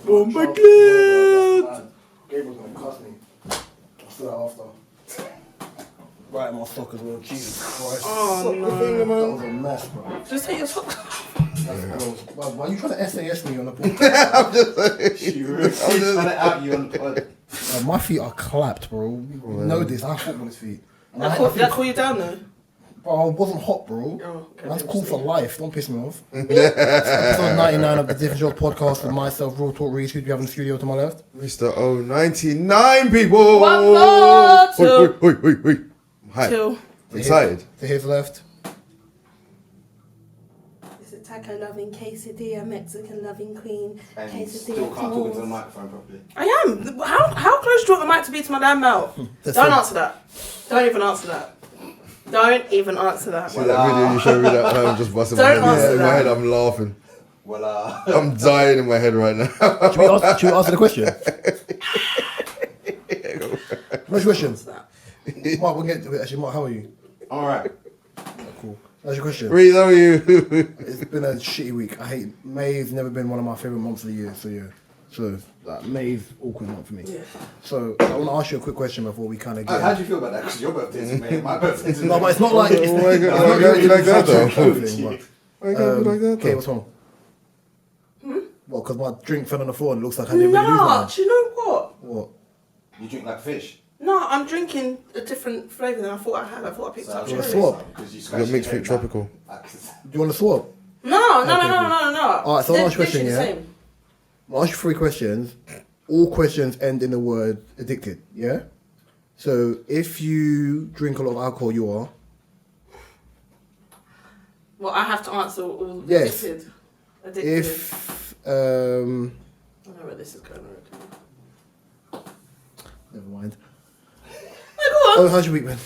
Oh my god! Gabriel's gonna cuss me. I'll see that after. Right in my sock as well. Jesus Christ. Oh no. That was a mess, bro. Just take your socks off. Why are you trying to SAS me on the podcast? I'm just saying. She really trying to out you on the pod. My feet are clapped, bro. You know this. I have footballer's feet. Did I call you down though? Bro, I wasn't hot, bro. Oh, okay. That's cool for life. Don't piss me off. Episode 99 of the Different Show podcast with myself, Raw Talk Reese. Who do you have in the studio to my left? Mr. 099 people. One more, two. Wait. Hi. Two. Excited. To his left. It's a taco loving quesadilla, Mexican loving queen, And quesadilla. still can't talk into the microphone properly. I am. How close do you want the mic to be to my damn mouth? Don't answer that. Don't even answer that. Don't even answer that. See that video you showed me that time just busting my Don't head. answer In my that. head, I'm laughing. Well, I'm dying in my head right now. Should we answer the question? What's your question? Mark, we'll get to it. Actually, Mark, how are you? alright. Cool. That's your question. Reese, how are you? It's been a shitty week. I hate May's never been one of my favourite months of the year. So yeah. So May's awkward month for me. Yeah. So I want to ask you a quick question before we kind of get. How do you feel about that? Because your birthday's in May, my birthday's in May. No, but it's not like. It's Oh my God, not why you like that though? thing, but, Why you gotta be like that okay, though? what's wrong? Well, because my drink fell on the floor and it looks like I didn't really lose Nah, mine. do you know what? What? You drink like fish. No, I'm drinking a different flavour than I thought I had. I thought I picked up you wanna cherries. swap? Because you You scratch got mixed your fruit head tropical. now. Do you want to swap? No. Alright, so They're last question, literally yeah? the same. I'll ask you 3 questions. All questions end in the word addicted, yeah? So if you drink a lot of alcohol, you are? Well, I have to answer all Yes. addicted. If, I know where this is going already. never mind. Oh, go on. Oh, how's your week been?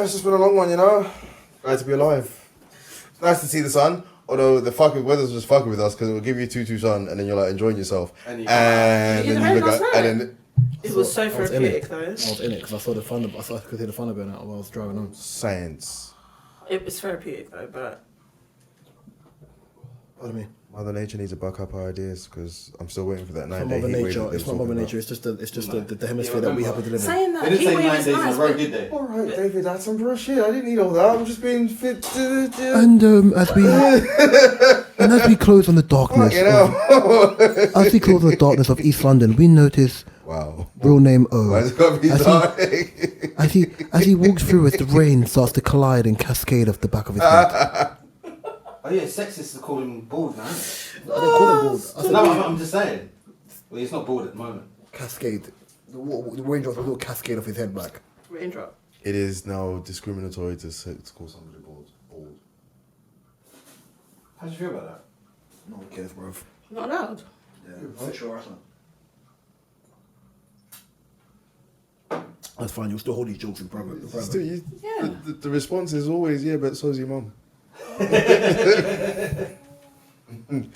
It's just been a long one, you know. Glad to be alive. It's nice to see the sun. Although the fucking weather's just fucking with us because it will give you 2 sun and then you're like enjoying yourself. And you- And You then did you the look rain at last and then It was so I was in therapeutic it. though. I was in it because I saw the thunder. I could hear the thunder going out while I was driving home. science. It was therapeutic though, but What do you mean? Mother Nature needs to buck up our ideas because I'm still waiting for that 9 It's day not Mother heat wave. Nature. that they It's were not Mother talking Nature. about. It's just the hemisphere that we happen to live in. saying that They didn't heat say wave 9 is days in nice, a row, but did they? All right, David, that's some bullshit. I didn't need all that. I'm just being fit. And as we close on the darkness, You know. as we close on the darkness of East London, we notice Wow. real name Why O. is it gotta be As he- dark? As he walks through it, the rain starts to collide and cascade off the back of his head. Oh yeah, sexist to call him bald now. I didn't call him bald. I said No, I'm just saying. Well, he's not bald at the moment. cascade. The raindrops will cascade off his head back. raindrop. It is now discriminatory to call somebody bald. How do you feel about that? No one cares, bro. Not allowed. Yeah, sexual harassment. That's fine. You'll still hold these jokes in private. Still, Yeah. the response is always, yeah, but so's your mum. If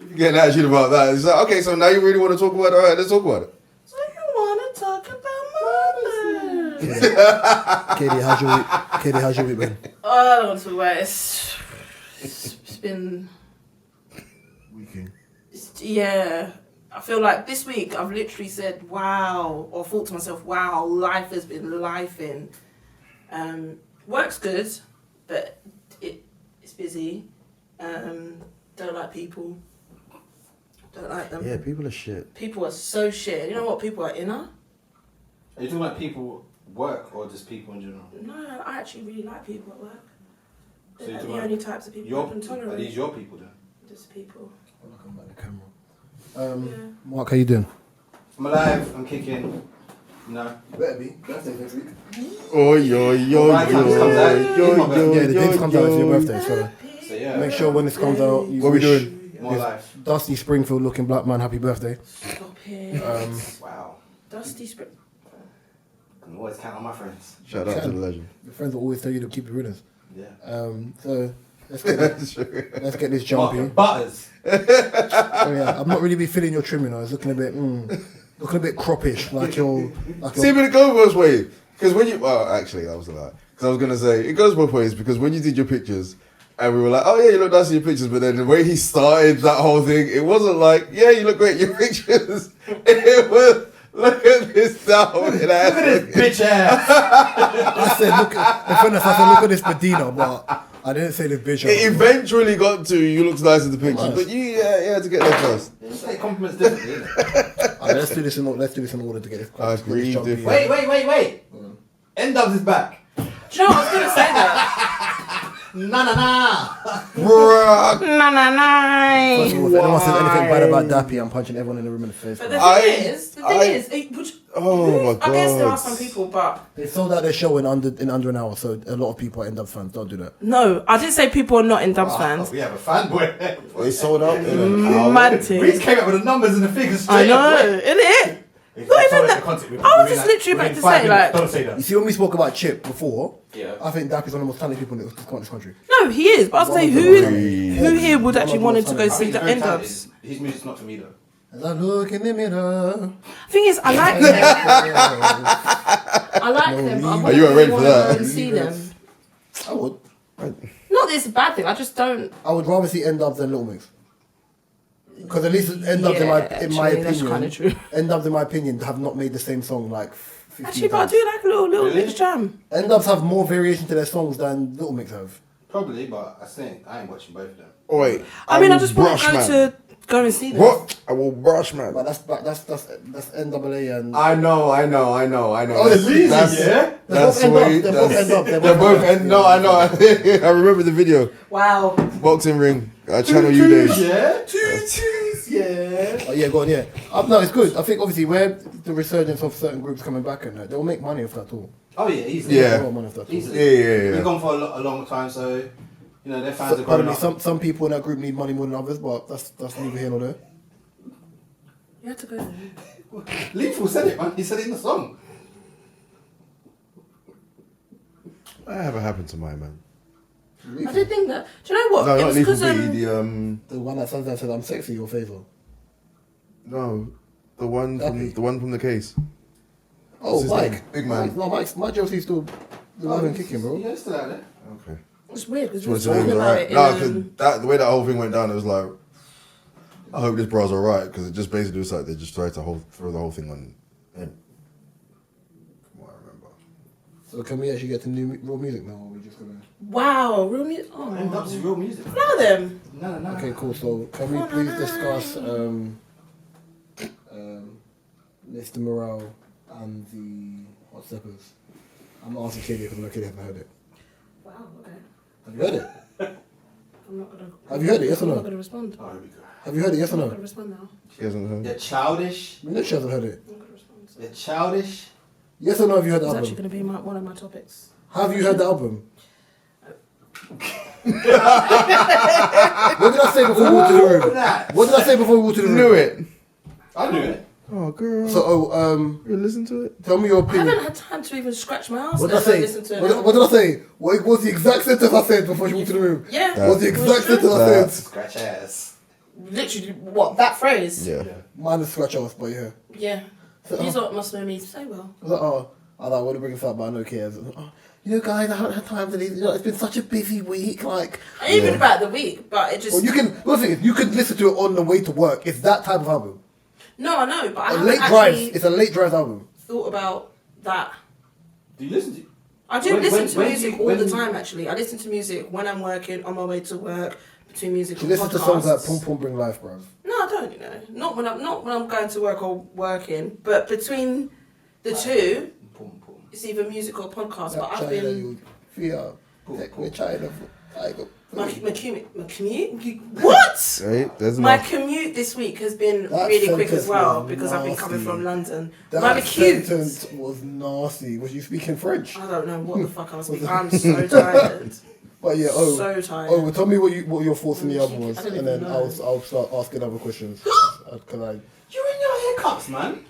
you get an attitude about that, it's like, okay, so now you really want to talk about it? All right, let's talk about it. So you want to talk about mama? Katie, how's your week been? Oh, I don't want to talk about it. It's been, Weekend. yeah. I feel like this week I've literally said, wow, or thought to myself, wow, life has been lifing. Work's good, but it's busy. Don't like people. Don't like them. Yeah, people are shit. People are so shit. You know what? People are inner. Are you talking about people work or just people in general? No, I actually really like people at work. So They're you're the talking only types of people I can Are tolerate. these your people then? Just people. I'll come back to the camera. Yeah. Mark, how you doing? I'm alive, I'm kicking. No. Better be. Birthday next week. Oh, yo. By the time this comes out, it's my birthday. Yeah, the day comes out, it's your birthday, so So yeah. make sure when this comes out, you What we wish doing? More life. Dusty Springfield looking black man happy birthday. Stop it. Wow. Dusty Spring. I can always count on my friends. Shout out to the legend. Your friends will always tell you to keep your riddance. Yeah. So let's get this jumpy. Market Butters. Oh yeah, I'm not really be feeling your trim, you know. It's looking a bit, looking a bit croppish, like you're. See, but it goes both ways. Because when you, well, actually, that was a lie. Because I was gonna say it goes both ways. Because when you did your pictures, And we were like, oh yeah, you look nice in your pictures. But then the way he started that whole thing, it wasn't like, yeah, you look great in your pictures. It was, look at this down. Look at this bitch ass. I said, look at this Medina, but I didn't say this bitch. It eventually got to, you look nice in the pictures. Nice. But you had to get there first. You say compliments differently, innit? Alright, let's do this in order to get this. I agree, get this different. Wait. N-Dubz is back. Do you know what I was going to say that? Nah. Bruh. First of all, if anyone says anything bad about Dappy, I'm punching everyone in the room in the face. But bro. the thing is, Oh my I guess there are God. some people, but They sold out their show in under an hour, so a lot of people are N-Dubz fans. Don't do that. no, I didn't say people are not N-Dubz fans. We have a fanboy. They sold out in an hour. Mad We thing. came up with the numbers and the figures I straight know, away. innit? It's Not even sorry, that. the concept. We I was mean just that literally about within to 5 say, minutes. like- Don't say You that. see, when we spoke about Chip before, Yeah. I think Dappy's one of the most talented people in this country. No, he is. But I was saying, who here would actually wanted to go I see think the he's very N-Dubz? talented. His music's not for me though. As I look in the mirror. Thing is, I like them. I like them, but I Are you wouldn't ready for want that? to go and see them. I would. Not that it's a bad thing. I just don't. I would rather see N-Dubz than Little Mix. Because at least N-Dubz, in my actually, that's kinda true. opinion, N-Dubz, in my opinion, have not made the same song like 15 Actually, but I times. do like a little Really? mix jam. N-Dubz have more variation to their songs than Little Mix have. Probably, but I think I ain't watching both of them. Oh, wait. I mean, I will just want brush, to man. go and see them. What? I will brush, man. But that's NAA and I know. Oh, it's easy, That's, yeah? that's They're the both way. N-Dubz, they're both That's, N-Dubz, they're both N. No, I know. I remember the video. Wow. Boxing ring. Channel U days. Yeah? Yeah. oh yeah, go on, yeah. No, it's good. I think obviously where the resurgence of certain groups coming back and that, they'll make money off that too. Oh yeah, easily. Yeah. A lot of money off that too. Easily. Yeah. They've gone for a long time, so you know their fans So, are pardon growing me, up. some people in that group need money more than others, but that's neither here nor there. You had to go there. Lethal said it, man. He said it in the song. Whatever happened to my man? I did think that. Do you know what? No, It not was Lethal because B. The one that sometimes said I'm sexy or favor. No, the one Dappy. from the case. Oh, his Mike. name? Big man. No, my Josie's still alive and kicking, bro. Yeah, it's still out there. Okay. it's weird because Just we were wanted to know talking he was about alright. it. In, No, because the way that whole thing went down, it was like, I hope this bro's alright, because it just basically was like they just tried to throw the whole thing on him. From what I remember. So can we actually get to new real music now, or are we just gonna? wow, real music. Oh, N-Dubz is real music. none of them. No. Okay, cool. So can we please discuss Mr. Morale and the Hot Steppers? I'm not asking Katie because I know Katie hasn't heard it. Wow. Okay. Have you heard it? I'm not gonna. Have you heard it? Yes or I'm no? not gonna respond. Oh, here we go. Have you heard it? Yes or I'm not no? gonna respond now. She hasn't heard. They're childish. We know she hasn't heard it. I'm not gonna respond. They're childish. Yes or no? Have you heard the It's actually album? gonna be one of my topics. Have you heard the album? What did I say before we walked to the room? What did I say before we walked to the room? Knew it. I knew it. Oh, girl. So, you listen to it? tell me your I opinion. haven't had time to even scratch my ass. What did I let alone say? listen to it What, now. what did I say? What was the exact sentence I said before she walked to the room? Yeah. What's the exact sentence I That. said? Scratch ass. Literally, what that phrase? Yeah. Mine is scratch off, but yeah. Yeah. These lot must know me so well. I was like, oh, I want to bring this up, but I know cares. Oh, you know, guys, I haven't had time for these. You know, it's been such a busy week. Like, Even about the week, but it just. well, you can. Listen, you could listen to it on the way to work. It's that type of album. No, I know, but I A haven't late drives. actually It's a late drives album. thought about that. Do you listen to? I do When- listen when- to when music you- all the when- time. Actually, I listen to music when I'm working, on my way to work, between music She and listens to podcasts. songs like Pum Pum Bring Life, bro. No, I don't. You know, not when I'm going to work or working, but between the two, Pum, pum. it's either music or podcast. But I've China, been you fear. Take me China. Tiger. my commute. What? Right? There's My enough. commute this week has been That really quick sentence as well was because I've been coming nasty. from London. That My commute. sentence was nasty. Was you speaking French? I don't know what the fuck I was speaking. I'm so tired. But yeah, So tired. well, tell me what your thoughts on the album was, I don't and then even know. I'll start asking other questions. Cause I You're in your haircuts, man.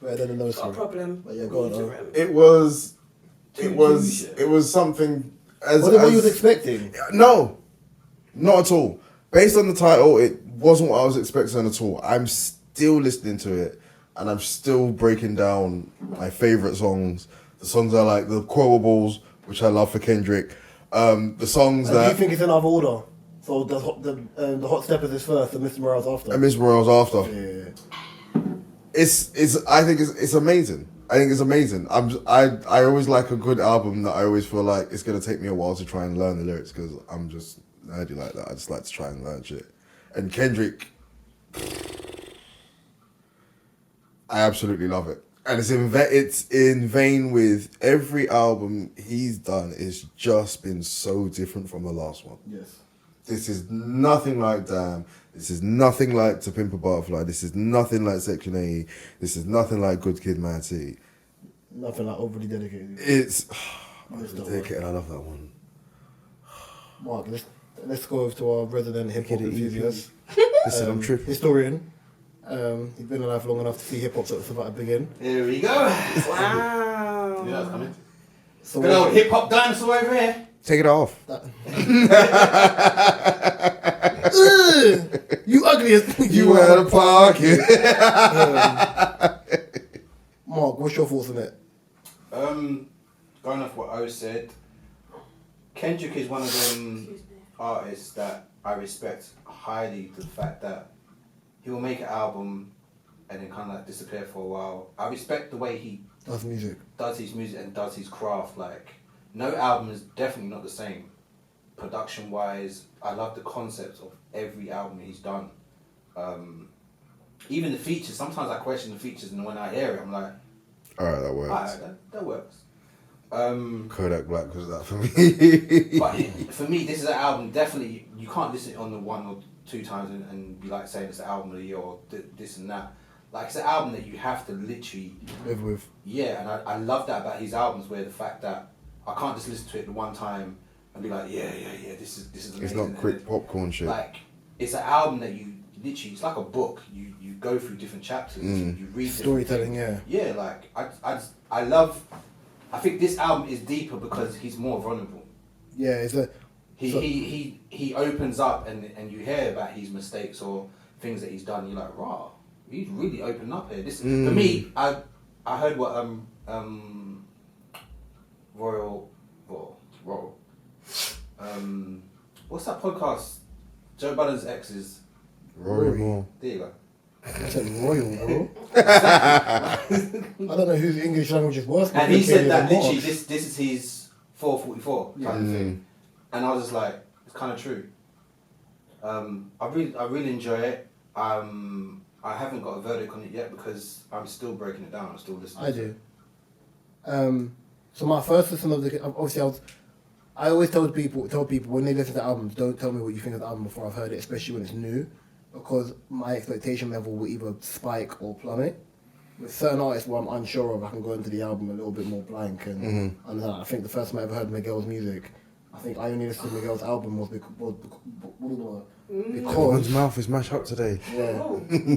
better than the nose. Got a problem. But yeah, go on. It was something as. What were you as- expecting? No, not at all. Based on the title, it wasn't what I was expecting at all. I'm still listening to it, and I'm still breaking down my favorite songs. The songs I like, the quotables, which I love for Kendrick. The songs Do you that think it's in other order? So the Hot Steppers is first and Mr. Morale's after. and Miss Morale's after. Yeah. I think it's amazing. I think it's amazing. I always like a good album that I always feel like it's gonna take me a while to try and learn the lyrics because I'm just nerdy like that. I just like to try and learn shit. And Kendrick, I absolutely love it. And it's in vein with every album he's done. It's just been so different from the last one. Yes. This is nothing like Damn. This is nothing like To Pimp a Butterfly. This is nothing like Section 80. This is nothing like Good Kid, Mad City. Nothing like overly dedicated. It's Yes, dedicated. I love that one. Mark, let's go over to our resident hip hop enthusiast. Listen, I'm tripping. Historian. He's been alive long enough to see hip hop sort of about to begin. Here we go. Wow. You know what's coming. So Good old hip hop dinosaur over here. Take it off. You ugly as You out of pocket. Mark, what's your thoughts on it? Going off what O said, Kendrick is one of them artists that I respect highly. The fact that he will make an album and then kind of like disappear for a while. I respect the way he That's music. does his music and does his craft. Like, no album is definitely not the same. Production wise, I love the concept of every album he's done. Even the features, sometimes I question the features, and when I hear it, I'm like, Alright, that works. alright, that works. Kodak Black was that for me. But for me, this is an album, definitely, you can't listen on the 1 or 2 times and be like saying it's the album of the year or this and that. Like, it's an album that you have to literally Live with. Yeah, and I love that about his albums, where the fact that I can't just listen to it the one time and be like, yeah, this is amazing. It's not quick popcorn shit. Like, it's an album that you literally, it's like a book. You go through different chapters, you read Storytelling, yeah. Yeah, like I love. I think this album is deeper because he's more vulnerable. Yeah, it's a. He opens up and you hear about his mistakes or things that he's done. You're like, raw. He's really opened up here. This for me. I heard what Royal. What's that podcast? Joe Budden's exes. Rory&Mal. There you go. I said royal, bro. I don't know whose English language is worse. And he said that than literally Mark's. this is his 444 kind of thing. And I was just like, it's kind of true. I really enjoy it. I haven't got a verdict on it yet because I'm still breaking it down. I'm still listening. I do. So my first listen of the obviously I always tell people when they listen to albums, don't tell me what you think of the album before I've heard it, especially when it's new, because my expectation level will either spike or plummet. With certain artists where I'm unsure of, I can go into the album a little bit more blank and I think the first time I ever heard Miguel's music, I think I only listened to Miguel's album was because Colin's mouth is mashed up today. yeah.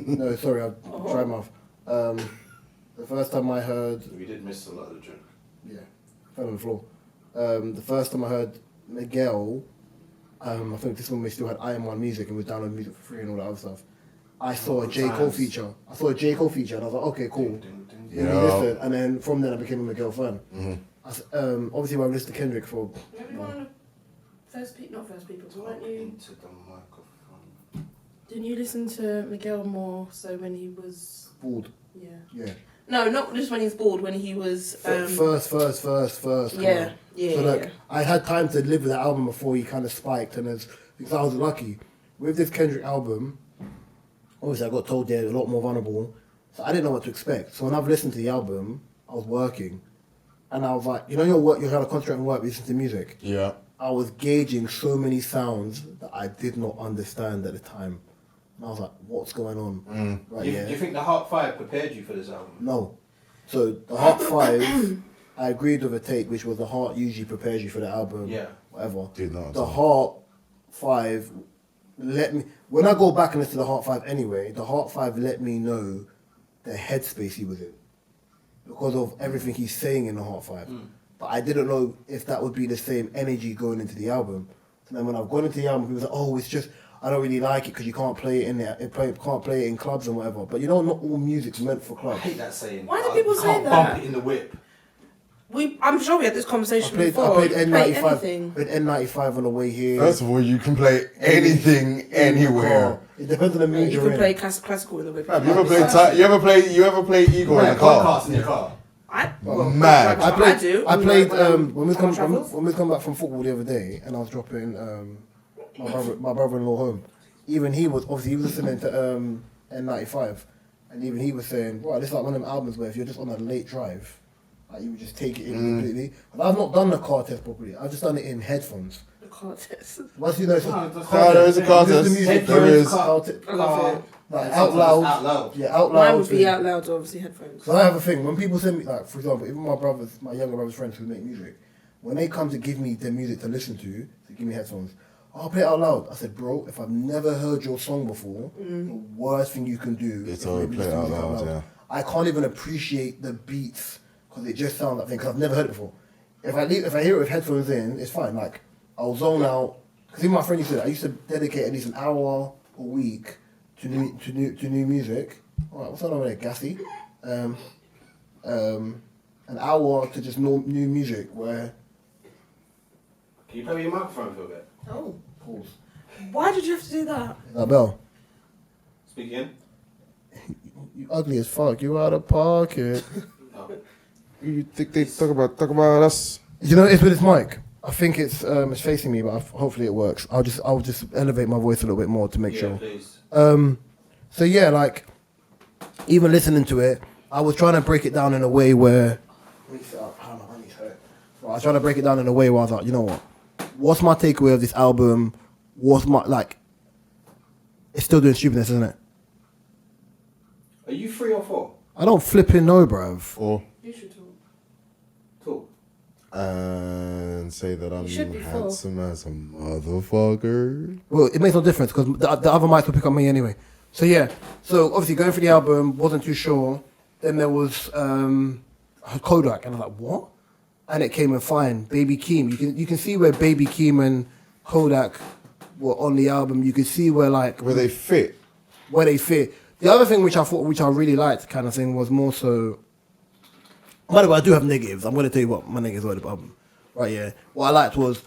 No, sorry, I dry mouth. The first time I heard We did miss a lot of the drink. yeah, fell on the floor. The first time I heard Miguel, I think this one we still had IM1 music and was downloading music for free and all that other stuff. I saw a J. Cole feature. and I was like, okay, cool. Yeah. Let me listen. And then from then I became a Miguel fan. Obviously, when I listened to Kendrick for Maybe one of the not first people, but weren't you? Into the microphone. Didn't you listen to Miguel more so when he was? Bald. Yeah. Yeah. No, not just when he was bald. When he was. First. Yeah. So like, I had time to live with the album before he kind of spiked, and because I was lucky with this Kendrick album. Obviously, I got told they're a lot more vulnerable, so I didn't know what to expect. So when I've listened to the album, I was working, and I was like, you know, you're kind of concentrating on work, listen to music. Yeah. I was gauging so many sounds that I did not understand at the time. And I was like, what's going on? Right, Do you think the Heart 5 prepared you for this album? No. So the Heart 5, I agreed with a take, which was the Heart usually prepares you for the album. Yeah. Whatever. Did not. The Heart 5 let me... When I go back and listen to the Heart 5 anyway, the Heart 5 let me know the headspace he was in. Because of everything he's saying in the Heart 5. But I didn't know if that would be the same energy going into the album. So then when I've gone into the album, people say, oh, it's just... I don't really like it because you can't play it in there. Can't play it in clubs and whatever. But you know, not all music's meant for I clubs. hate that saying. Why do people say can't that? bump it in the whip. I'm sure we had this I conversation played before. N95. Anything. Played N95 on the way here. First of all, you can play anything anywhere. It depends on the mood You you're can in. play classical in the way. You ever play Igor in a car? Podcast in your car. Mad. I played when we Car come travels? when we come back from football the other day, and I was dropping my brother-in-law home. Even he was listening to N95, and even he was saying, "Wow, this is like one of them albums where if you're just on a late drive, like you would just take it in completely." But I've not done the car test properly. I've just done it in headphones. The car test. Once you know, There is a car test. There is. Like out loud. Yeah, out loud. Mine would be out loud, obviously headphones. So I have a thing when people send me, like, for example, even my younger brother's friends who make music, when they come to give me their music to listen to give me headphones, I'll play it out loud. I said, bro, if I've never heard your song before, the worst thing you can do It's is always maybe play it listen to out music loud, yeah. I can't even appreciate the beats because it just sounds like thing. Because I've never heard it before. If I hear it with headphones in, it's fine. Like I'll zone out. Because even my friend used to. I used to dedicate at least an hour a week to new music. All right, what's that over there, Gassy? An hour to just new music where. Can you play with your microphone for a bit? Oh. Pause. Why did you have to do that? That bell. Speak in. You ugly as fuck. You out of pocket. No. You think they talk about us? You know, it's with this mic. I think it's facing me, but hopefully it works. I'll just elevate my voice a little bit more to make sure. Please. So yeah, like even listening to it, I was trying to break it down in a way where. Let me sit up. My knees hurt. Well, I was trying to break it down in a way where I was like, you know what? What's my takeaway of this album? What's my like? It's still doing stupidness, isn't it? Are you 3 or 4? I don't flipping know, bruv. Or You should talk. Talk. and say that I'm You should be full. handsome as a motherfucker. Well, it makes no difference because the other mics will pick up me anyway. So yeah, so obviously going through the album, wasn't too sure. Then there was Kodak, and I was like, what? And it came in fine. Baby Keem, you can see where Baby Keem and Kodak were on the album. You can see where Where they fit. where they fit. The other thing which I really liked, kind of thing, was more so. By the way, I do have negatives. I'm going to tell you what my negatives were of the album. Right, yeah. What I liked was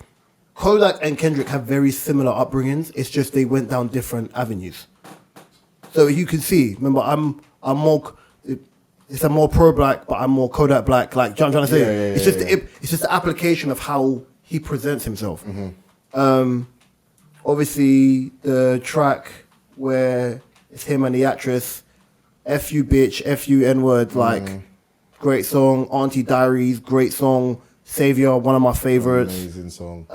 Kodak and Kendrick have very similar upbringings. It's just they went down different avenues. So you can see, remember, I'm more. It's a more pro black, but I'm more Kodak black. Like, do you know what I'm trying to say? It's just the application of how he presents himself. Obviously, the track where it's him and the actress, F you bitch, F you N-word, like, great song. Auntie Diaries, great song. Savior, one of my favorites. Amazing song.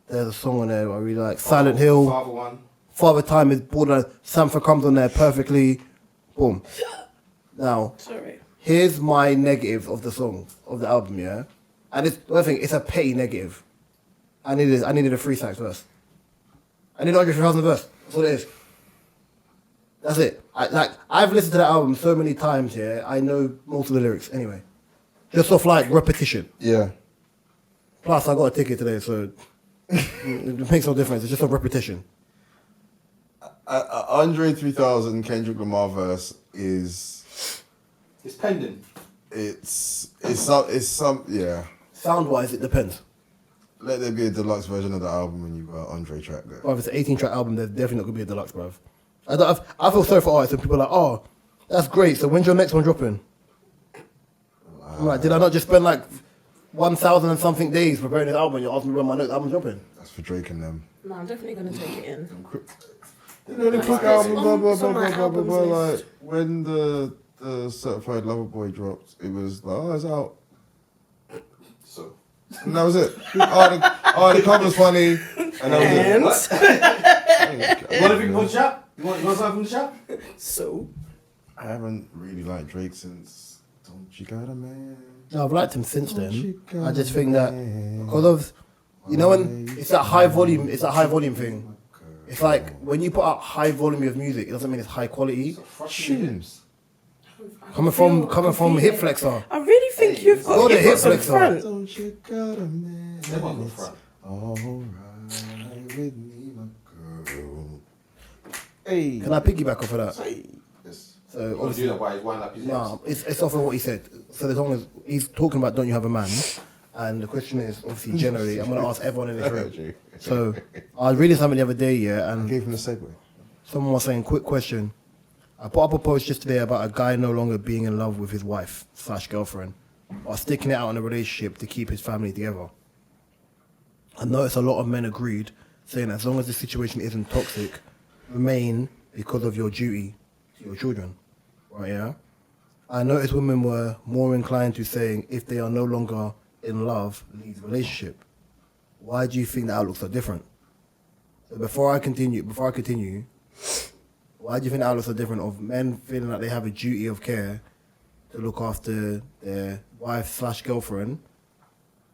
There's a song on there I really like. Silent Hill. Father one. Father Time is border. Sanford comes on there perfectly. Boom. Now, Sorry. here's my negative of the song, of the album, yeah? And I think it's a petty negative. I needed a 3 sax verse. I need 100,000 verse. That's what it is. That's it. I've listened to that album so many times, yeah, I know most of the lyrics anyway. Just off like repetition. Yeah. Plus, I got a ticket today, so it makes no difference. It's just a repetition. Andre 3000 Kendrick Lamar verse is It's pending. it's some yeah. Sound wise, it depends. Let there be a deluxe version of the album when you got Andre track there. Well, if it's an 18-track album, there's definitely not gonna be a deluxe, bruv. I feel sorry for artists and people are like, oh, that's great. So when's your next one dropping? I'm like, did I not just spend like 1,000 and something days preparing this album? You're asking me when my next album's dropping? That's for Drake and them. No, I'm definitely going to take it in. You know, they Like, put it's album, on blah, blah, some blah, of my blah, blah, blah, albums like, list. when the Certified Lover Boy dropped, it was like, oh, it's out. So. And that was it. The cover's funny. And that was it. You want anything from the shop? You want something from the shop? So? I haven't really liked Drake since Don't You Got a Man. No, I've liked him since Don't you then. got I just a think that man. because of, you know, when it's that high volume thing. It's like when you put out high volume of music, it doesn't mean it's high quality. Tunes. Coming from Hip Flexer. I really think you've Got got a you've hip got some flexor. front. Don't you got a man? They want the front. Alright with me, my girl. Hey. Can I piggyback off of that? Yes. So You want to do obviously, that while he's winding up his nah, ex. it's off of what he said. So as long as he's talking about, don't you have a man? And the question is, obviously, generally, I'm going to ask everyone in this room. So I was reading something the other day, yeah, I and gave him the segue. someone was saying, quick question. I put up a post just today about a guy no longer being in love with his wife / girlfriend, or sticking it out in a relationship to keep his family together. I noticed a lot of men agreed, saying as long as the situation isn't toxic, remain because of your duty to your children. Right, yeah? I noticed women were more inclined to saying if they are no longer in love, leave the relationship. Why do you think the outlooks are different? So before I continue, why do you think the outlooks are different of men feeling like they have a duty of care to look after their wife / girlfriend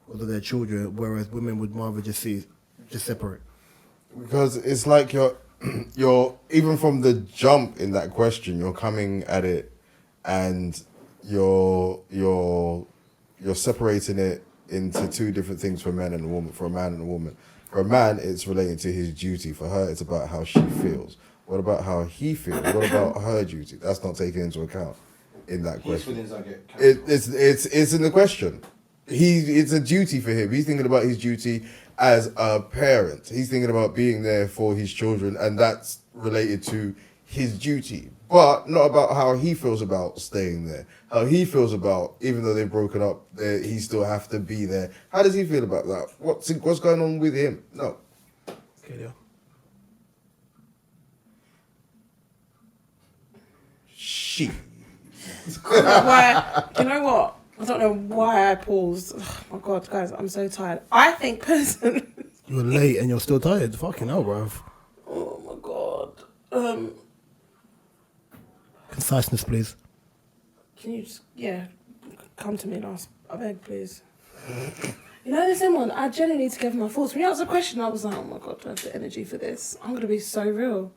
because of their children, whereas women would rather just separate? Because it's like you're even from the jump in that question, you're coming at it and you're separating it into two different things for men and a woman. For a man and a woman. For a man, it's related to his duty. For her, it's about how she feels. What about how he feels? What about her duty? That's not taken into account in that His question. feelings don't get counted. It's in the question. It's a duty for him. He's thinking about his duty as a parent. He's thinking about being there for his children, and that's related to his duty, but not about how he feels about staying there. How he feels about, even though they've broken up, he still have to be there. How does he feel about that? What's going on with him? No. Okay, yeah. She. Why? You know what? I don't know why I paused. Oh my God, guys, I'm so tired. I think personally. You're late and you're still tired. Fucking hell, bruv. Oh my God. Conciseness, please. Can you just, come to me and ask? I beg, please. You know, there's someone, I genuinely need to give my thoughts. When you asked the question, I was like, oh my God, do I have the energy for this? I'm going to be so real.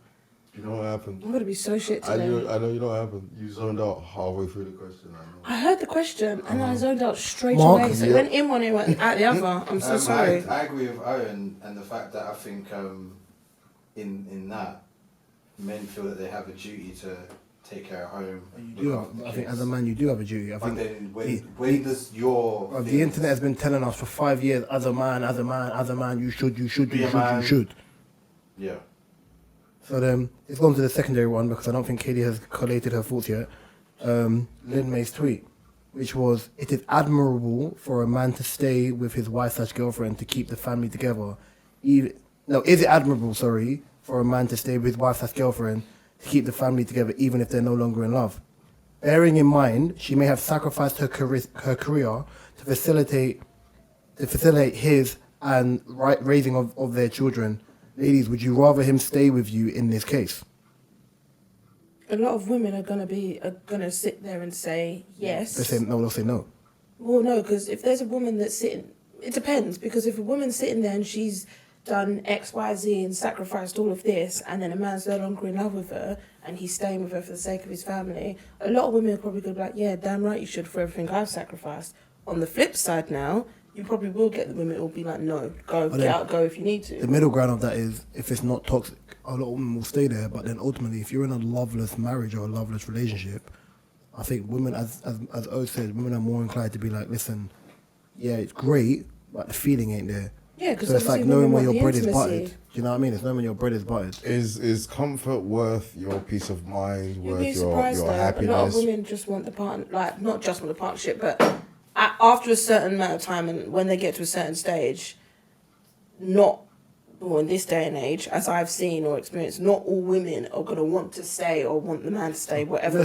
You know what happened? I'm going to be so shit I today. know you know what happened. You zoned out halfway through the question. I I heard the question and I zoned out straight Mark, away. So it went in one ear, went out the other. I'm so sorry. I agree with Owen and the fact that I think in that men feel that they have a duty to take care of home. You do have, I think as a man you do have a duty. I But think then when does your the internet has been telling us for 5 years, as a man, you should. Yeah. So then, let's go on to the secondary one because I don't think Katie has collated her thoughts yet. Lin May's tweet, which was, it is admirable for a man to stay with his wife / girlfriend to keep the family together. Is it admirable, for a man to stay with his wife / girlfriend to keep the family together even if they're no longer in love? Bearing in mind, she may have sacrificed her career to facilitate his and raising of their children. Ladies, would you rather him stay with you in this case? A lot of women are gonna sit there and say yes. They'll say no. Well, no, because if there's a woman that's sitting, it depends. Because if a woman's sitting there and she's done X, Y, Z and sacrificed all of this, and then a man's no longer in love with her and he's staying with her for the sake of his family, a lot of women are probably going to be like, yeah, damn right you should for everything I've sacrificed. On the flip side now, you probably will get the women who will be like, no, go if you need to. The middle ground of that is, if it's not toxic, a lot of women will stay there, but then ultimately, if you're in a loveless marriage or a loveless relationship, I think women, as O said, women are more inclined to be like, listen, yeah, it's great, but the feeling ain't there. Yeah, because so it's like knowing where your bread is buttered. intimacy. Do you know what I mean? It's knowing where your bread is buttered. Is comfort worth your peace of mind, You'd be worth surprised your though. happiness? A lot of women just want the partner, like not just want the partnership, but after a certain amount of time and when they get to a certain stage, in this day and age, as I've seen or experienced, not all women are going to want to stay or want the man to stay, whatever.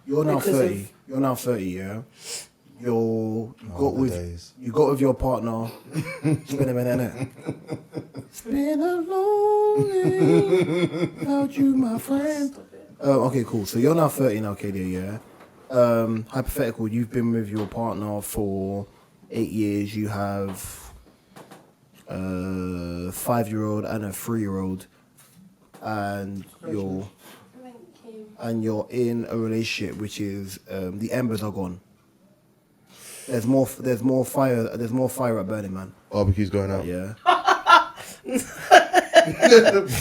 You're now 30. You're now 30, yeah? You got with your partner. It's been a minute, innit? It's been a long day without you, my friend. Okay, cool. So you're now 30 now, Katie, yeah? Hypothetical, you've been with your partner for 8 years. You have a 5-year-old and a 3-year-old, and you're in a relationship which is the embers are gone. There's more fire at Burning Man. Barbecue's going out. Yeah.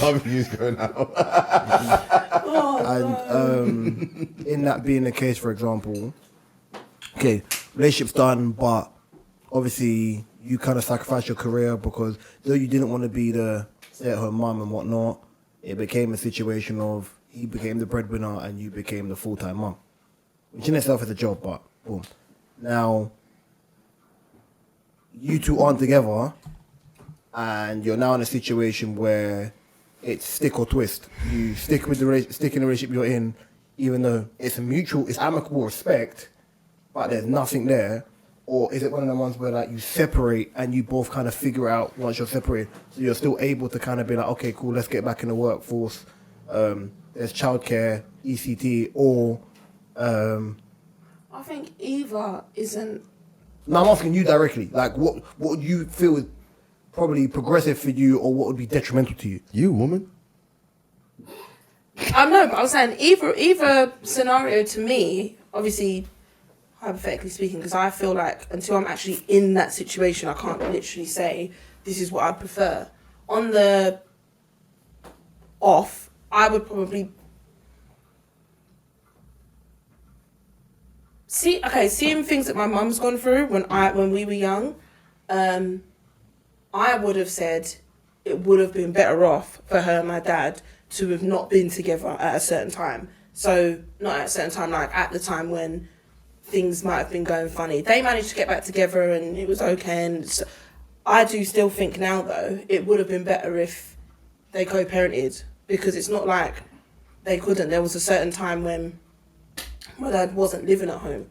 Barbecue's going out. And in that being the case, for example, okay, relationship's done, but obviously you kind of sacrificed your career because though you didn't want to be the stay-at-home mum and whatnot, it became a situation of he became the breadwinner and you became the full-time mum, which in itself is a job, but boom. Now, you two aren't together and you're now in a situation where it's stick or twist. You stick with stick in the relationship you're in, even though it's it's amicable respect, but there's nothing there. Or is it one of the ones where like you separate and you both kind of figure out once you're separated, so you're still able to kind of be like, okay, cool, let's get back in the workforce. There's childcare, ECT, or I think either isn't. No, I'm asking you directly. Like, what would you feel is probably progressive for you, or what would be detrimental to you? You, woman. I know, but I was saying either scenario to me, obviously, hypothetically speaking, because I feel like until I'm actually in that situation, I can't literally say this is what I prefer. On the off, I would probably seeing things that my mum's gone through when we were young, I would have said it would have been better off for her and my dad to have not been together at a certain time. So not at a certain time, like at the time when things might have been going funny. They managed to get back together and it was okay. And so, I do still think now though, it would have been better if they co-parented, because it's not like they couldn't. There was a certain time when my dad wasn't living at home,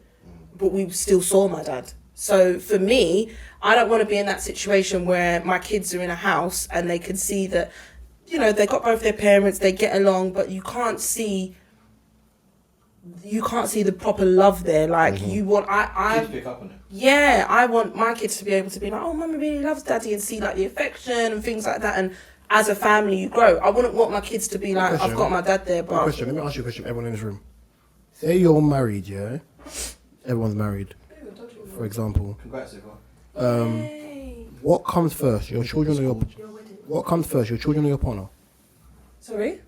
but we still saw my dad. So for me, I don't want to be in that situation where my kids are in a house and they can see that, you know, they got both their parents, they get along, but you can't see the proper love there. Like you want, Kids pick up on it. yeah, I want my kids to be able to be like, oh, mummy really loves daddy, and see like the affection and things like that. And as a family, you grow. I wouldn't want my kids to be like, I've got my dad there, but... Question. Let me ask you a question, everyone in this room. Say you're married, yeah? Everyone's married, for example. Congrats, everyone. Yay. What comes first, your children or your... What comes first, your children or your partner? Sorry?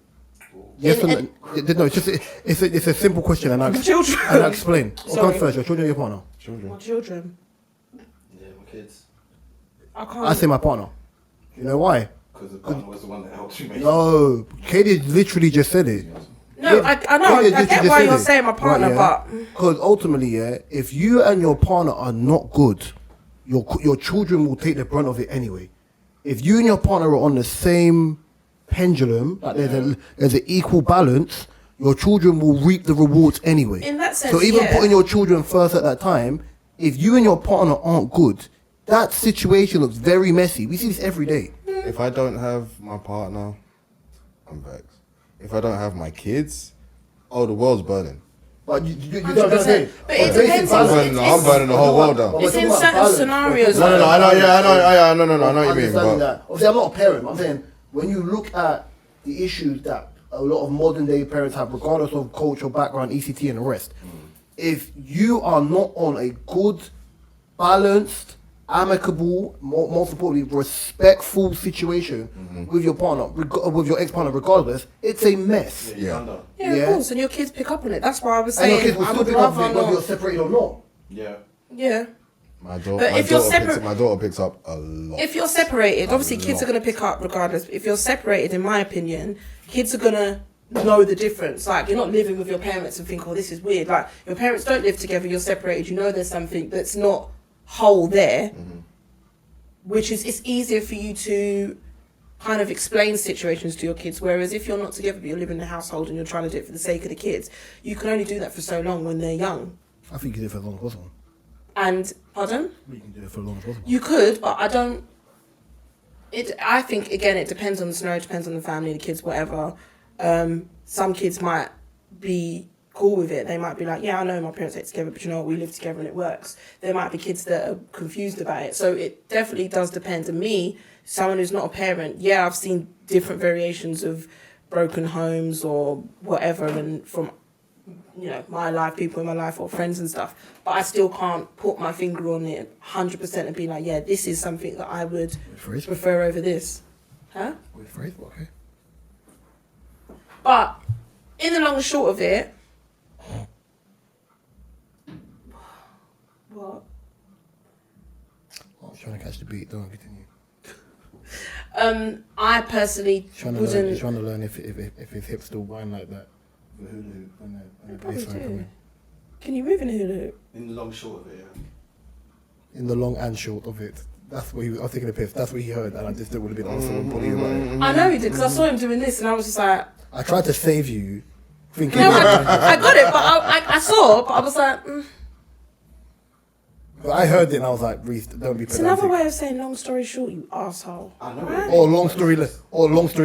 Yes or no? No, it's a simple question, and I'll Children. explain. What Sorry. comes first, your children or your partner? My children. Yeah, my kids. I can't... I say my partner. You know why? Because the partner was the one that helped you make it. No, Katie literally just said it. No, I know. I get why you're saying my partner, but... Because ultimately, yeah, if you and your partner are not good, your children will take the brunt of it anyway. If you and your partner are on the same pendulum, like there's an equal balance, your children will reap the rewards anyway. In that sense, so even yeah. putting your children first at that time, if you and your partner aren't good, that situation looks very messy. We see this every day. If I don't have my partner, I'm vexed. If I don't have my kids, the world's burning. But you 100%. don't understand. But it depends I'm on... burning the whole world down. It's in certain scenarios. No, I know, I know what you mean. Understanding But that. Obviously, I'm not a parent, but I'm saying when you look at the issues that a lot of modern day parents have, regardless of cultural background, ECT and the rest, if you are not on a good, balanced, amicable, most importantly, respectful situation with your partner, with your ex-partner, regardless, it's a mess. yeah. Yeah, of course, and your kids pick up on it. That's why I was And your saying kids will I still would pick up on rather it whether you're not. separated or not. Yeah. Yeah. My But if you're daughter picks up a lot. If you're separated, obviously kids are going to pick up regardless. If you're separated, in my opinion, kids are going to know the difference. Like, you're not living with your parents and think, oh, this is weird. Like, your parents don't live together, you're separated, you know there's something that's not whole there, which is, it's easier for you to kind of explain situations to your kids. Whereas if you're not together, but you're living in a household and you're trying to do it for the sake of the kids, you can only do that for so long when they're young. I think you can do it for as long as possible. And, pardon? You can do it for as long as possible. You could, but I don't. I think again, it depends on the scenario, depends on the family, the kids, whatever. Some kids might be cool with it. They might be like, yeah, I know my parents ate together, but you know what, we live together and it works. There might be kids that are confused about it. So it definitely does depend. And me, someone who's not a parent, yeah, I've seen different variations of broken homes or whatever, and from, you know, my life, people in my life or friends and stuff. But I still can't put my finger on it 100% and be like, yeah, this is something that I would prefer over this. Huh? With phrase, okay. But in the long and short of it, what? I was trying to catch the beat. Don't continue. I personally Trying to learn if his hips still wind like that. The hula hoop when the Probably bass line do. come in. Can you move in a hula hoop? In the long short of it, yeah. In the long and short of it. That's what he was. I was taking a piss. That's what he heard, and I just didn't want to be the answer when bullying about it. I know he did because I saw him doing this, and I was just like, I tried to save you, thinking. no, I got it, but I saw, but I was like, But I heard it, and I was like, Reese, don't be It's another pedantic. way of saying long story short, you asshole. I know. Right? Or long story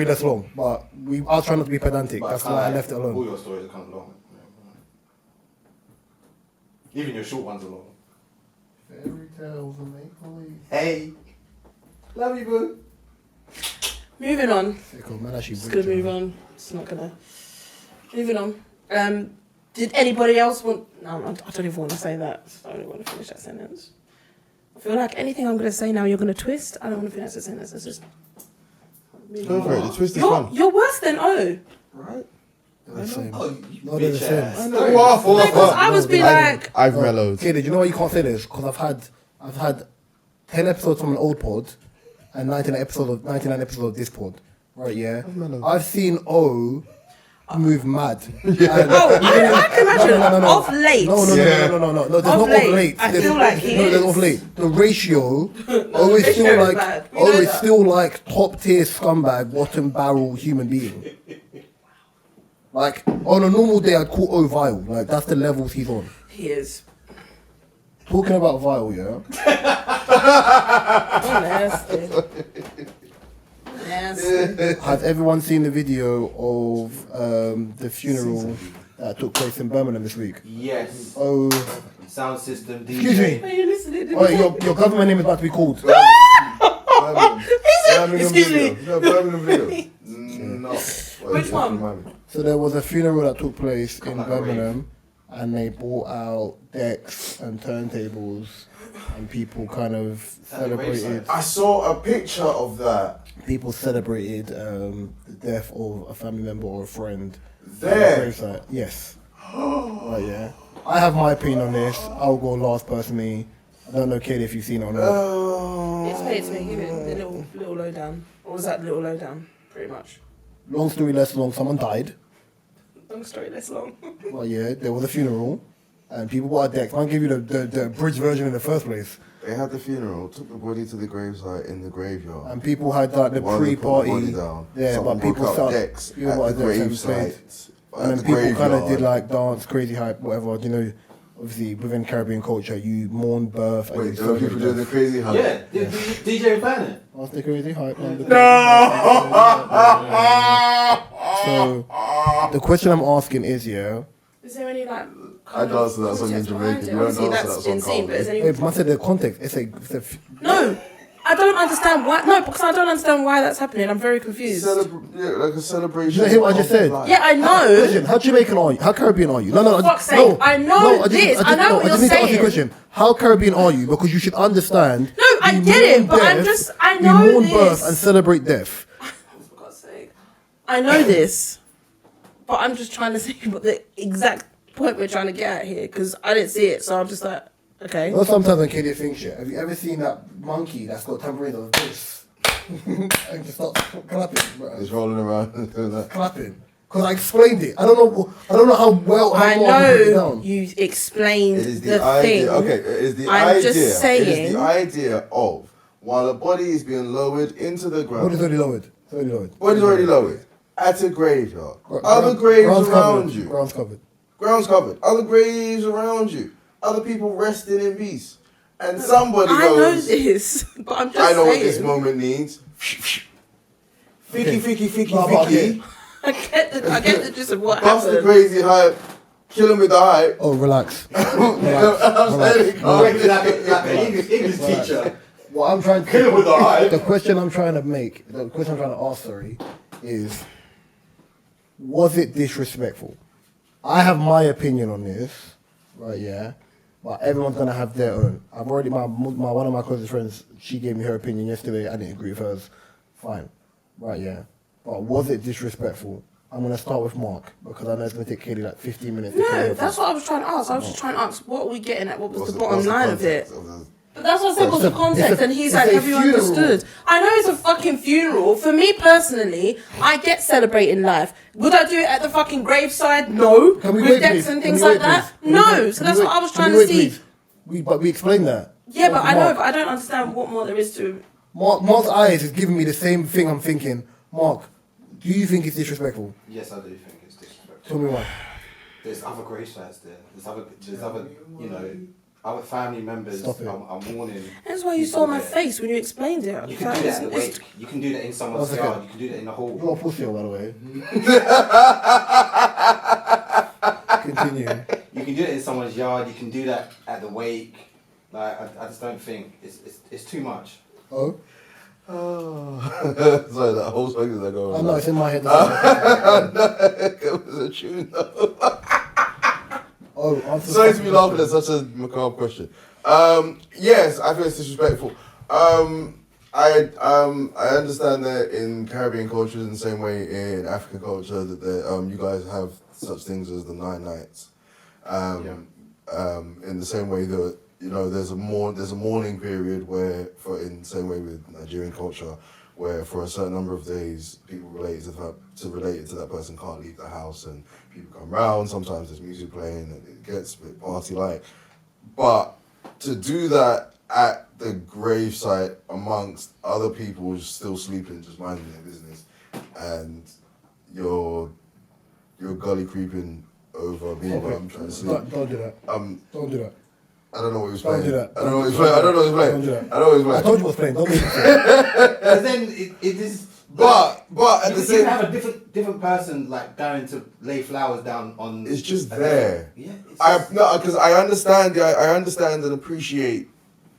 less long. But I was trying not to be pedantic. But That's kinda why I like, left it All alone. your stories are kind of long. Even your short ones are long. Fairy tales and make believe. Hey, love you, boo. Moving on. Man, actually, Just gonna move on. It's not gonna. Moving on. Did anybody else want? No, I don't even want to say that. I don't want to finish that sentence. I feel like anything I'm gonna say now, you're gonna twist. I don't want to finish that sentence. It's just. Go for it. The twist is fun. You're worse than O. Right? They're the same. Oh, you No, they're the bitch same. ass. I know. Off, off, Because off. I was being I- like, I've mellowed. Okay, did you know why you can't say this? Because I've had 10 episodes from an old pod and 99 episodes of this pod. Right, yeah. I've seen O move mad. oh, I can imagine. No. Of late. No, Yeah. there's Of not late. of late. I There's- feel like he no, there's is. of late. The ratio, O is ratio still is like, bad. We O know is that. still like top tier scumbag, bottom barrel human being. Like, on a normal day, I'd call O vile. Like, that's the levels he's on. He is. Talking about vile, yeah? Nasty. Nasty. Has everyone seen the video of the funeral that took place in Birmingham this week? Yes. Oh, Sound system, DJ. excuse me. Are you listening? Oh, your government name is about to be called. Excuse me. No, Birmingham video. No. Which one? So there was a funeral that took place in like a Birmingham, and they brought out decks and turntables, and people kind of celebrated. I saw a picture of that. People celebrated the death of a family member or a friend. There. At the gravesite. Yes. Right, yeah. I have my opinion on this. I'll go last personally. I don't know, Kate, if you've seen it or not. It's paid to me. Give it the little lowdown. What was that little lowdown? Pretty much. Long story less long, someone died. Long story less long. Well, yeah, there was a funeral, and people bought a deck. I'll give you the abridged version in the first place. They had the funeral, took the body to the gravesite in the graveyard. And people had like the While they put the pre-party. body down, Yeah, someone but people broke out started. decks People at bought the decks and played. gravesite. And then people kind of did like dance, crazy hype, whatever. You know, obviously within Caribbean culture, you mourn birth. And Wait, you there were people celebrate doing the death. crazy hype. Yeah, DJ Bannon. What's the crazy hype? Man? So the question I'm asking is, yeah. Is there any like? I danced to that song in Jamaica. You don't Obviously, dance to that's that song, insane. But is Carl. any? Wait, man said the context. It's a No, I don't understand why. No, because I don't understand why that's happening. I'm very confused. Like a celebration. Did you not hear what I just of said? life. Yeah, I know. Listen, how Jamaican are you? How Caribbean are you? No, For fuck's sake, I know this. I know what I just you're need to ask you a saying. question. How Caribbean are you? Because you should understand. No, I we get it, mourn but I'm death, just. I know we mourn this. birth and celebrate death. For God's sake. I know this, but I'm just trying to see what the exact point we're trying to get at here because I didn't see it, so I'm just like, okay. You know, sometimes when Katie thinks shit, have you ever seen that monkey that's got tambourines on this? And just start clapping, bro. It's rolling around and doing that. Clapping. Because I explained it. I don't know how well I well I put it know down. you explained It is the the idea. thing. Okay, it is the I'm idea. just It is saying. the idea of while a body is being lowered into the ground. What is already lowered? It's already lowered. Body's already lowered at a graveyard. Gra- Other ground- graves ground's around covered. you. Ground's covered. Ground's covered. Other graves around you. Other people resting in peace. And somebody I know goes, this, but I'm just I know saying. what this moment needs. Ficky, ficky, ficky, No, but okay. ficky. I get the gist of what Bust the happened. crazy hype. Kill him with the hype. Oh, relax. I'm saying it, Like Carl. an English teacher. What I'm trying Kill him with the hype. the question I'm trying to ask, is was it disrespectful? I have my opinion on this, right? Yeah, but everyone's gonna have their own. I've already my one of my closest friends. She gave me her opinion yesterday. I didn't agree with hers. Fine, right? Yeah, but was it disrespectful? I'm gonna start with Mark because I know it's gonna take Katie like 15 minutes. to No, clear that's everything. what I was trying to ask. I was just trying to ask, what are we getting at? What was What's the bottom what's the line of it? context of the- But that's what I said, what's the It's a- context? And he's it's like, a have you funeral. understood? I know it's a fucking funeral. For me personally, I get celebrating life. Would I do it at the fucking graveside? No. Can we With wait, decks please? and Can things we like wait, that? please? Can we No. wait? So Can that's we what wait? I was Can trying we to wait, see. please? But we explained that. Yeah, but I know, Mark, but I don't understand what more there is to. Mark's eyes is giving me the same thing I'm thinking. Mark, do you think it's disrespectful? Yes, I do think it's disrespectful. Tell me why. There's other gravesites there. There's other, other family members. Stop it. I'm mourning. That's why you people saw my there. face when you explained it. You can do that at the wake. You can do that in someone's One second. yard. You can do that in the hall. You're a pussy, by the way. Continue. You can do it in someone's yard. You can do that at the wake. Like I just don't think it's too much. Oh? Sorry, that whole song is like going I know, it's in my head. It was a tune though. Oh, answer Sorry the to be question. laughing at such a macabre question. Yes, I feel it's disrespectful. I understand that in Caribbean cultures, in the same way in African culture, that you guys have such things as the 9 nights. In the same way that there's a mourning period where, in the same way with Nigerian culture, where for a certain number of days people related to that person can't leave the house and people come round. Sometimes there's music playing and it gets a bit party-like. But to do that at the gravesite amongst other people who's still sleeping, just minding their business, and you're gully creeping over me while I'm trying to sleep. Don't do that. Don't do that. I don't know what he was Don't playing. do that. I don't know what he was playing. I don't know what he was Don't do playing. that. I know what he was I playing. told you what's playing. Don't make it say. Because then it is. But at the You same can have a different person like going to lay flowers down on. it's just there. Yeah. Because I understand and appreciate,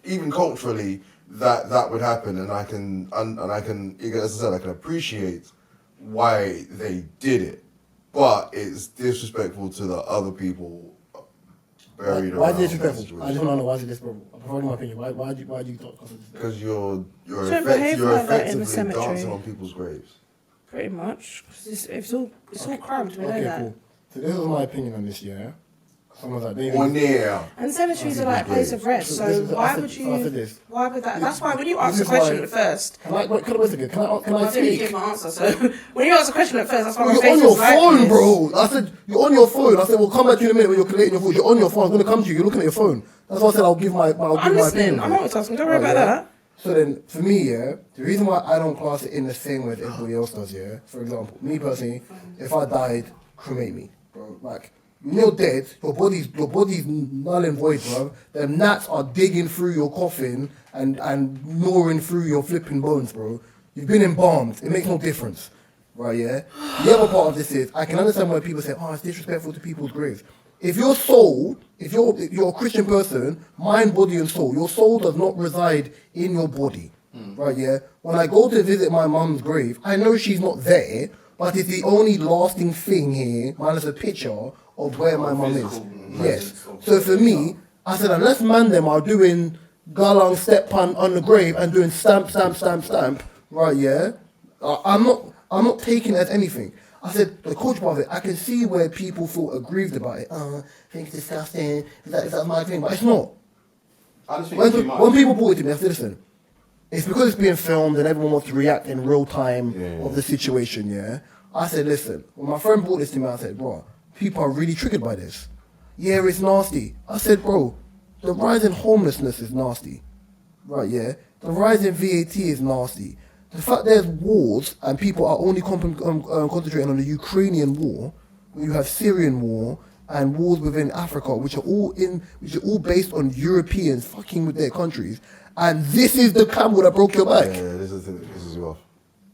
even culturally, that would happen, and I can, as I said, I can appreciate why they did it, but it's disrespectful to the other people buried Why is around it that disrespectful? situation. I just want to know why is it disrespectful. I'm providing my opinion. Why do you talk? Because you're Don't behave like that in the effectively cemetery. dancing on people's graves. Pretty much. 'Cause it's all cramped, we know Okay, that. cool. So this is my opinion on this, yeah? Someone's like, David. One year. And cemeteries are like a place of rest, so This is- why I said- would I you? said this. Why would that? That's why when you ask This a is question why- at first, Can I wait a second? Can I I didn't speak? give my answer. So when you ask a question at first, that's why my You're face on your was like phone, this. bro. I said, you're on your phone. I said, we'll come back to you in a minute when you're collating your food. You're on your phone. I'm going to come to you. You're looking at your phone. That's why I said I'll give my I'm listening. opinion. I'm multitasking. Don't worry Right, about yeah? that. So then, for me, yeah, the reason why I don't class it in the same way as everybody else does, yeah, for example, me personally, if I died, cremate me, bro. Like, when you're dead, your body's null and void, bro. Them gnats are digging through your coffin and gnawing through your flipping bones, bro. You've been embalmed. It makes no difference, right? Yeah. The other part of this is I can understand why people say, "Oh, it's disrespectful to people's graves." If your soul, if you're a Christian person, mind, body, and soul, your soul does not reside in your body, right? Yeah. When I go to visit my mum's grave, I know she's not there, but it's the only lasting thing here, minus a picture of where my mum is. Physical Yes. presence of So for me, I said, unless man them are doing galang step pan on the grave and doing stamp, right? Yeah. I'm not taking it as anything. I said, the culture part of it, I can see where people feel aggrieved about it. I think it's disgusting. Is that my thing? But it's not. I just think it's too much. When people brought it to me, I said, listen, it's because it's being filmed and everyone wants to react in real time Yeah. of the situation, yeah? I said, listen, when my friend brought this to me, I said, bro, people are really triggered by this. Yeah, it's nasty. I said, bro, the rise in homelessness is nasty. Right, yeah? The rise in VAT is nasty. The fact there's wars and people are only concentrating on the Ukrainian war, when you have Syrian war and wars within Africa, which are all based on Europeans fucking with their countries, and this is the camel that broke your back. Yeah, this is rough.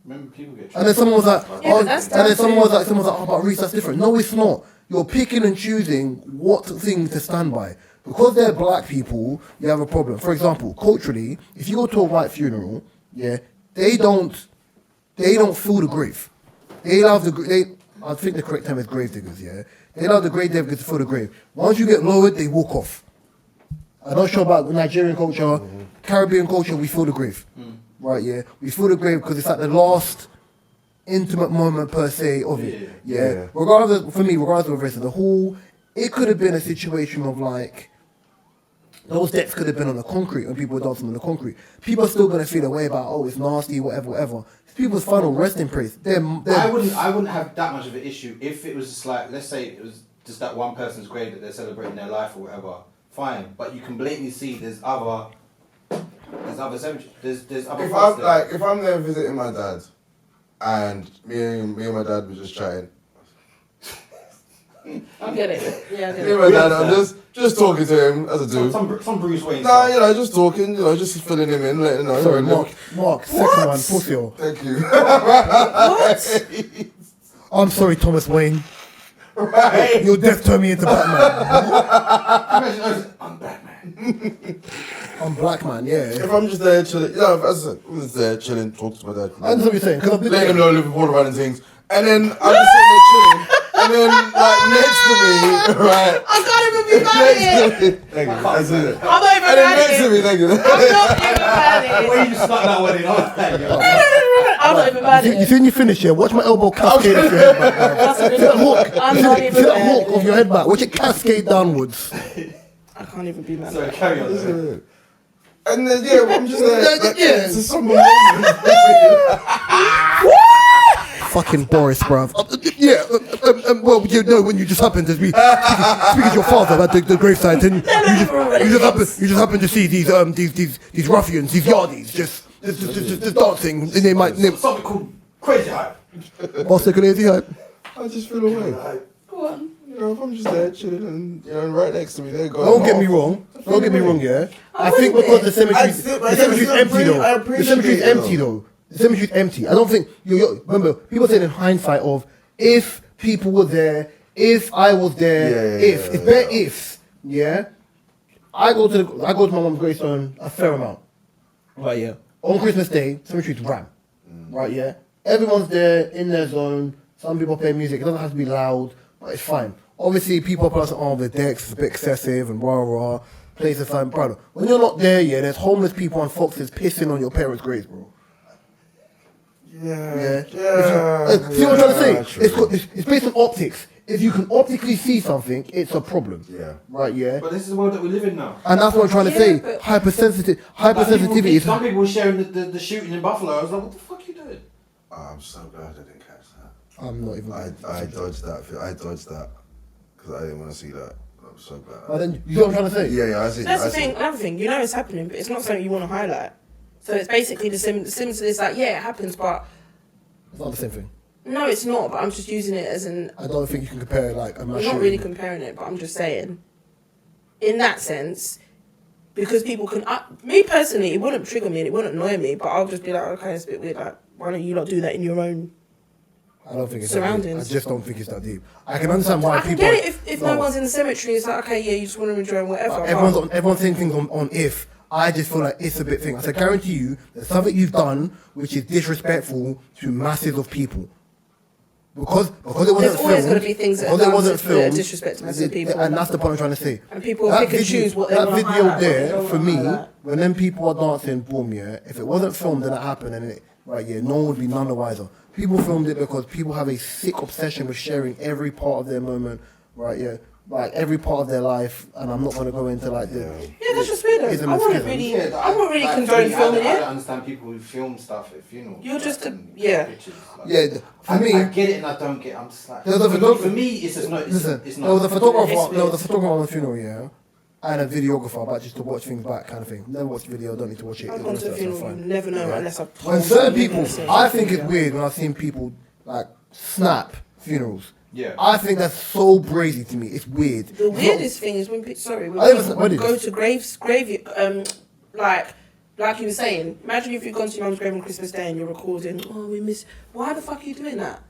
Remember, people get. And then someone was like, Yeah, oh, but that's and then down someone was to- like, oh, but Reese, that's different. No, it's not. You're picking and choosing what thing to stand by. Because they're black people, you have a problem. For example, culturally, if you go to a white funeral, yeah, they don't fill the grave. They love I think the correct term is grave diggers, yeah. They allow the grave diggers to fill the grave. Once you get lowered, they walk off. I'm not sure about Nigerian culture, Caribbean culture, we fill the grave. Right, yeah. We fill the grave because it's like the last intimate moment per se of it. Yeah. Yeah. Regardless of race, the whole, it could have been a situation of like, those decks could have been on the concrete when people were dancing on the concrete. People are still gonna feel a way about, oh, it's nasty, whatever. It's people's final resting place. I wouldn't have that much of an issue if it was just like, let's say it was just that one person's grave that they're celebrating their life or whatever. Fine, but you can blatantly see there's other cemeteries. There's other. If I'm there visiting my dad, and me and my dad were just chatting. I get it. Yeah, I get Me and it. my dad, I'm just talking to him as I do. Some Bruce Wayne. Nah, just talking, just filling him in, letting him know. Sorry, Mark, second one, pussy. Thank you. What? I'm sorry, Thomas Wayne. Right. Your death turned me into Batman. Imagine, I'm Batman. I'm black man, yeah. If I'm just there chilling, as I said, I'm just there chilling, talking to my dad. I understand what you're saying, because I've been Letting him know Liverpool around and things. And then I'm just sitting there chilling. And then, like, next to me, right? I can't even be mad at it. Thank you. That's it. I'm not even And then mad next to at me, it. thank you. I'm not even mad The at it. way you stuck that one in, I'm not even mad You at see it. when you finish here, watch my elbow cascade off your head back. That's a See good that one. hook? I'm See not that- even see that mad hook at of your head back? Watch it cascade downwards. I can't even be mad So at it. carry on. And then, I'm just there. Like, Yeah. It's a somber moment. Fucking Boris, bruv. Well, you know when you just happen to be speaking to your father about the gravesite, and you just happen to see these ruffians, these yardies, just dancing, and they might Something called crazy hype. boss the crazy hype. I just feel away. Go on. If I'm just there chilling and, right next to me, they're going. Don't get me wrong, yeah. I think because the cemetery's empty though. The cemetery's empty though. The cemetery's empty. I don't think you remember people saying in hindsight of if people were there, if I was there, it's bare ifs. Yeah. I go to my mom's gravestone a fair amount. Right, yeah. On Christmas Day, cemetery's ram. Right, yeah. Everyone's there in their zone. Some people play music. It doesn't have to be loud, but it's fine. Obviously, people are on the decks. It's a bit excessive and rah. Places fine, brother. When you're not there, yeah, there's homeless people on foxes pissing on your parents' graves, bro. Yeah. See what I'm trying to say? It's based on optics. If you can optically see something, it's a problem. Yeah. Right, yeah. But this is the world that we live in now. And that's what I'm trying to say. but- Hypersensitivity is... Some people were sharing the shooting in Buffalo. I was like, what the fuck are you doing? I'm so glad I didn't catch that. I'm not even... I dodged that. I dodged that because I didn't want to see that. I'm so glad. But then, you know what I'm trying to say? Yeah, I see. That's I the see. thing. Another thing, you know it's happening, but it's not something you want to highlight. So it's basically the Sims is like, yeah, it happens, but It's not the same thing. no, it's not. But I'm just using it as an. I don't think you can compare like a I'm mass not shooting. really comparing it, but I'm just saying. In that sense, because people can. Me personally, it wouldn't trigger me and it wouldn't annoy me, but I'll just be like, okay, it's a bit weird. Like, why don't you not do that in your own? I don't think it's that deep. Surroundings. I just don't think it's that deep. I can understand why I can people... get it if no one's in the cemetery. It's like, okay, yeah, you just want to enjoy whatever. Everyone's saying things on if. I just feel like it's a bit thing. I said, guarantee you, there's something you've done which is disrespectful to masses of people. Because it wasn't There's always filmed. going to be things that are because it done wasn't that filmed, disrespect massive people. and that's the point I'm trying to say. And people That pick and video- choose what they that want to video highlight, what they there don't for wanna me, highlight. when them people are dancing, boom, yeah. If it wasn't filmed, then it happened, and it right, yeah, no one would be none the wiser. People filmed it because people have a sick obsession with sharing every part of their moment, right, yeah, like every part of their life, and I'm not going to go into like the. Yeah, that's just weird. Ism I and wouldn't schism. really, Yeah, I wouldn't really like, condone I filming don't it. understand people who film stuff at funerals. You're just a- and yeah. pictures, like- Yeah, for me, I get it and I don't get it. I'm just like, There's a photographer- for me, it's just not. listen, It's there was a not. photographer on the funeral, yeah, and a videographer, but just to watch things back, kind of thing. Never watched the video, don't need to watch it. I've the gone rest to a of that stuff, funeral, you fine. never know Yeah. unless I've When told certain you. people, I think it's weird when I've seen people like snap funerals. Yeah. I think that's so brazy to me. It's weird. The weirdest thing is when when I never- people what is go it? to like you were saying. Imagine if you've gone to your mum's grave on Christmas Day and you're recording. Oh, we miss. Why the fuck are you doing that?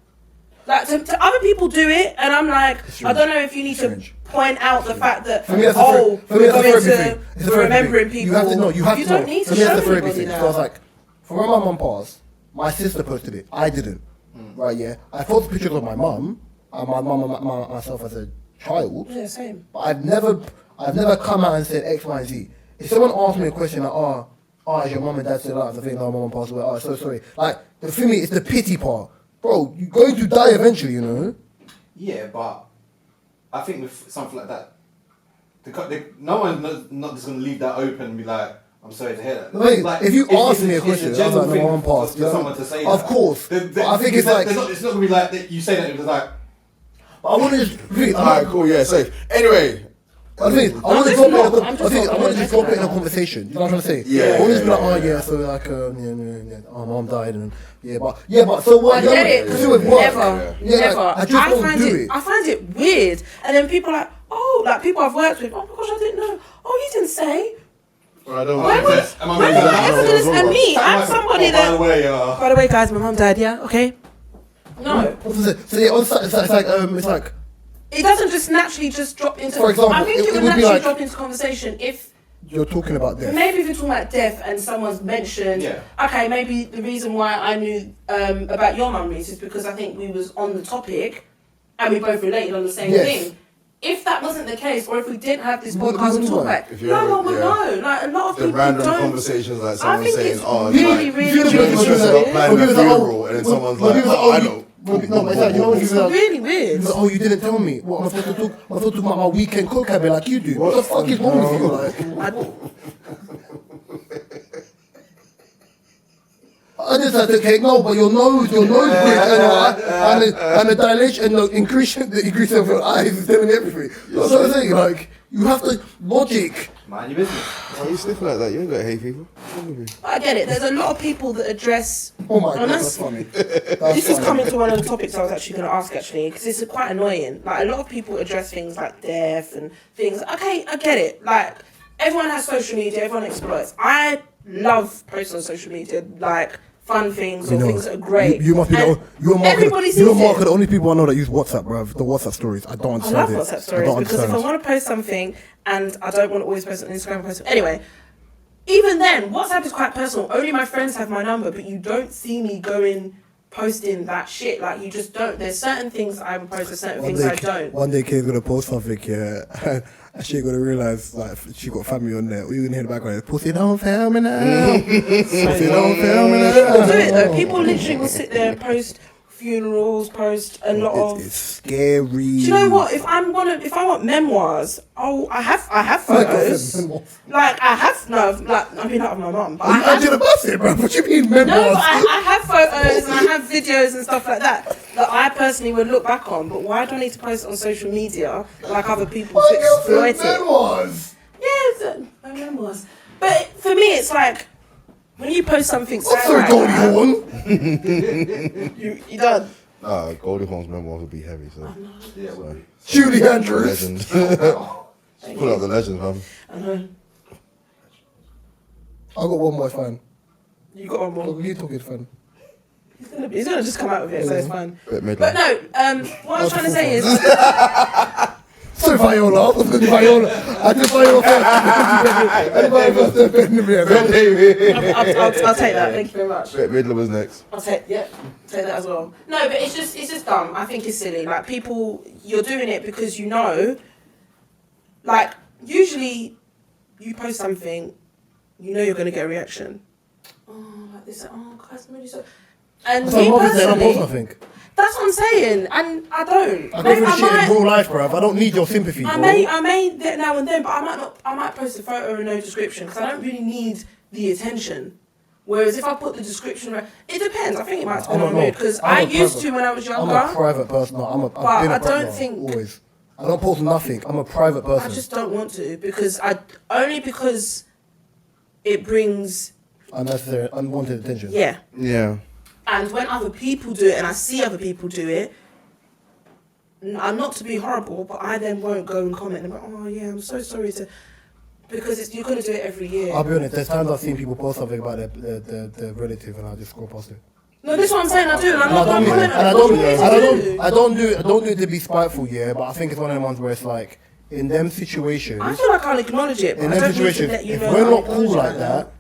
Like to other people do it, and I'm like, I don't know if you need Strange. to point out the fact that For me, that's oh, for me, we're that's a going therapy thing. It's a to therapy remembering thing. people. You have to know. You have to don't know. need to For me, show that's a therapy anybody thing. that. So I was like, for when my mum passed, my sister posted it. I didn't. Right? Yeah. I posted pictures of my mum and myself as a child. Yeah, same. But I've never come out and said X, Y, and Z. If someone asked me a question like, is your mum and dad still alive? I think, no, my mum passed away. Oh, so sorry. Like, for me, it's the pity part. bro, you're going to die eventually, you know. Yeah, but I think with something like that, no one's not just gonna leave that open and be like, "I'm sorry to hear that." Wait, Like, if you ask me a it's question, I was general like, no, thing one passed. for someone to say Of that. course. But I think it's like, it's not gonna be like that. You say that, it's like, but I want to just. Alright, cool, yeah, safe. Anyway, I think I want to just drop it in a conversation. You know what I'm trying to say? Yeah, I want to just be like, yeah, oh yeah, so like, my mom died and but so what? I get it. Because it was what? Never. Yeah, like, I just don't do it. I find it weird. And then people are like, oh, like people I've worked with, oh my gosh, I didn't know. Oh, you didn't say. I don't When was the evidence? And me, I'm somebody that. By the way, guys, my mum died, yeah? Okay? No. So yeah, it's like. It doesn't just naturally just drop into. For example, I think it it would would be naturally like- drop into conversation if. You're talking about death. Maybe if you're talking about death and someone's mentioned, okay, maybe the reason why I knew about your mum, Reese, is because I think we was on the topic and we both related on the same thing. If that wasn't the case, or if we didn't have this podcast to talk about, no one would know. Like a lot of the people random don't. conversations, like I someone think saying, it's "Oh, really, like, really, you really just weird. planning a funeral," and then someone's like, "Oh, I know." No, but it's like, you know when It's you like, really weird. oh, you didn't tell me. What am I supposed to talk? I'm supposed to talk about my weekend cook habit like you do. What the fuck is wrong with you? Like, I just had to take no, but your nose bridge and the dilation and the increase of your eyes is telling me everything. That's what I'm saying. Like, you have to logic. mind your business. Why are you sniffing like that? You ain't got hay fever. I get it. There's a lot of people that address. Oh my god, and that's funny. This is coming to one of the topics I was actually going to ask, actually, because it's quite annoying. Like, a lot of people address things like death and things. Okay, I get it. Like, everyone has social media, everyone exploits. I love posting on social media, like, fun things or things that are great. You must be everybody sees you're it. the only people I know that use WhatsApp, bruv. The WhatsApp stories. I don't I love understand it. WhatsApp stories because if I want to post something and I don't want to always post it on Instagram, anyway. Even then, WhatsApp is quite personal. Only my friends have my number, but you don't see me posting that shit. Like, you just don't. There's certain things I will post, there's certain things I don't. One day, Kay's gonna post something, yeah, and she gonna realize like she got family on there. What you gonna hear in the background? Pussy don't fail me now. Pussy don't fail me now. People do it though. People literally will sit there and post funerals, post a lot of. It's scary. Do you know what? If I want memoirs, I have photos. Like I have not of my mum. But I have, Angela Bassett, bro. What you mean memoirs? no, but I have photos and I have videos and stuff like that I personally would look back on. But why do I need to post it on social media like other people to exploit it? Memoirs. Yes, my memoirs. But for me, it's like when you post something. Sorry, Goldie Hawn. You done. Goldie Hawn's memoirs would be heavy, so. Yeah, it would be. Julie Andrews. Legend. Pull out the legend, fam. I know. I got one more, it's fine. You got one more. You talk, it's fine. He's gonna just come out with it, so it's fine. Bit midlife. But no, what I was trying to say is. Sorry, Viola. I was going to do Viola. I did Viola first. I'll take that. Thank you very much. Bit Midler was next. I'll take that as well. No, but it's just dumb. I think it's silly. Like people, you're doing it because you know. Like usually, you post something, you know you're gonna get a reaction. Oh, like this. Oh, guys, I'm really so. And So me I'm post personally, nothing. that's what I'm saying, and I don't. I go through shit in real life, bruv. I don't need your sympathy, bro. I may that now and then, but I might post a photo and no description because I don't really need the attention. Whereas if I put the description, it depends. I think it might depend on mood because I used to when I was younger. I'm a private person. I've been a private person, always. I don't post nothing. I'm a private person. I just don't want to because because it brings unnecessary, unwanted attention. Yeah. Yeah. And when other people do it, and I see other people do it, I'm not to be horrible, but I then won't go and comment and go, oh yeah, I'm so sorry to, because you're going to do it every year. I'll be honest, there's times I've seen people post something about their relative and I just scroll past it. No, this is what I'm saying, I do, and I'm not going to comment. I don't do it to be spiteful, yeah, but I think it's one of the ones where it's like, in them situations, I feel like I'll acknowledge it, but in I them don't need to situations, let you if know. we're not cool like that,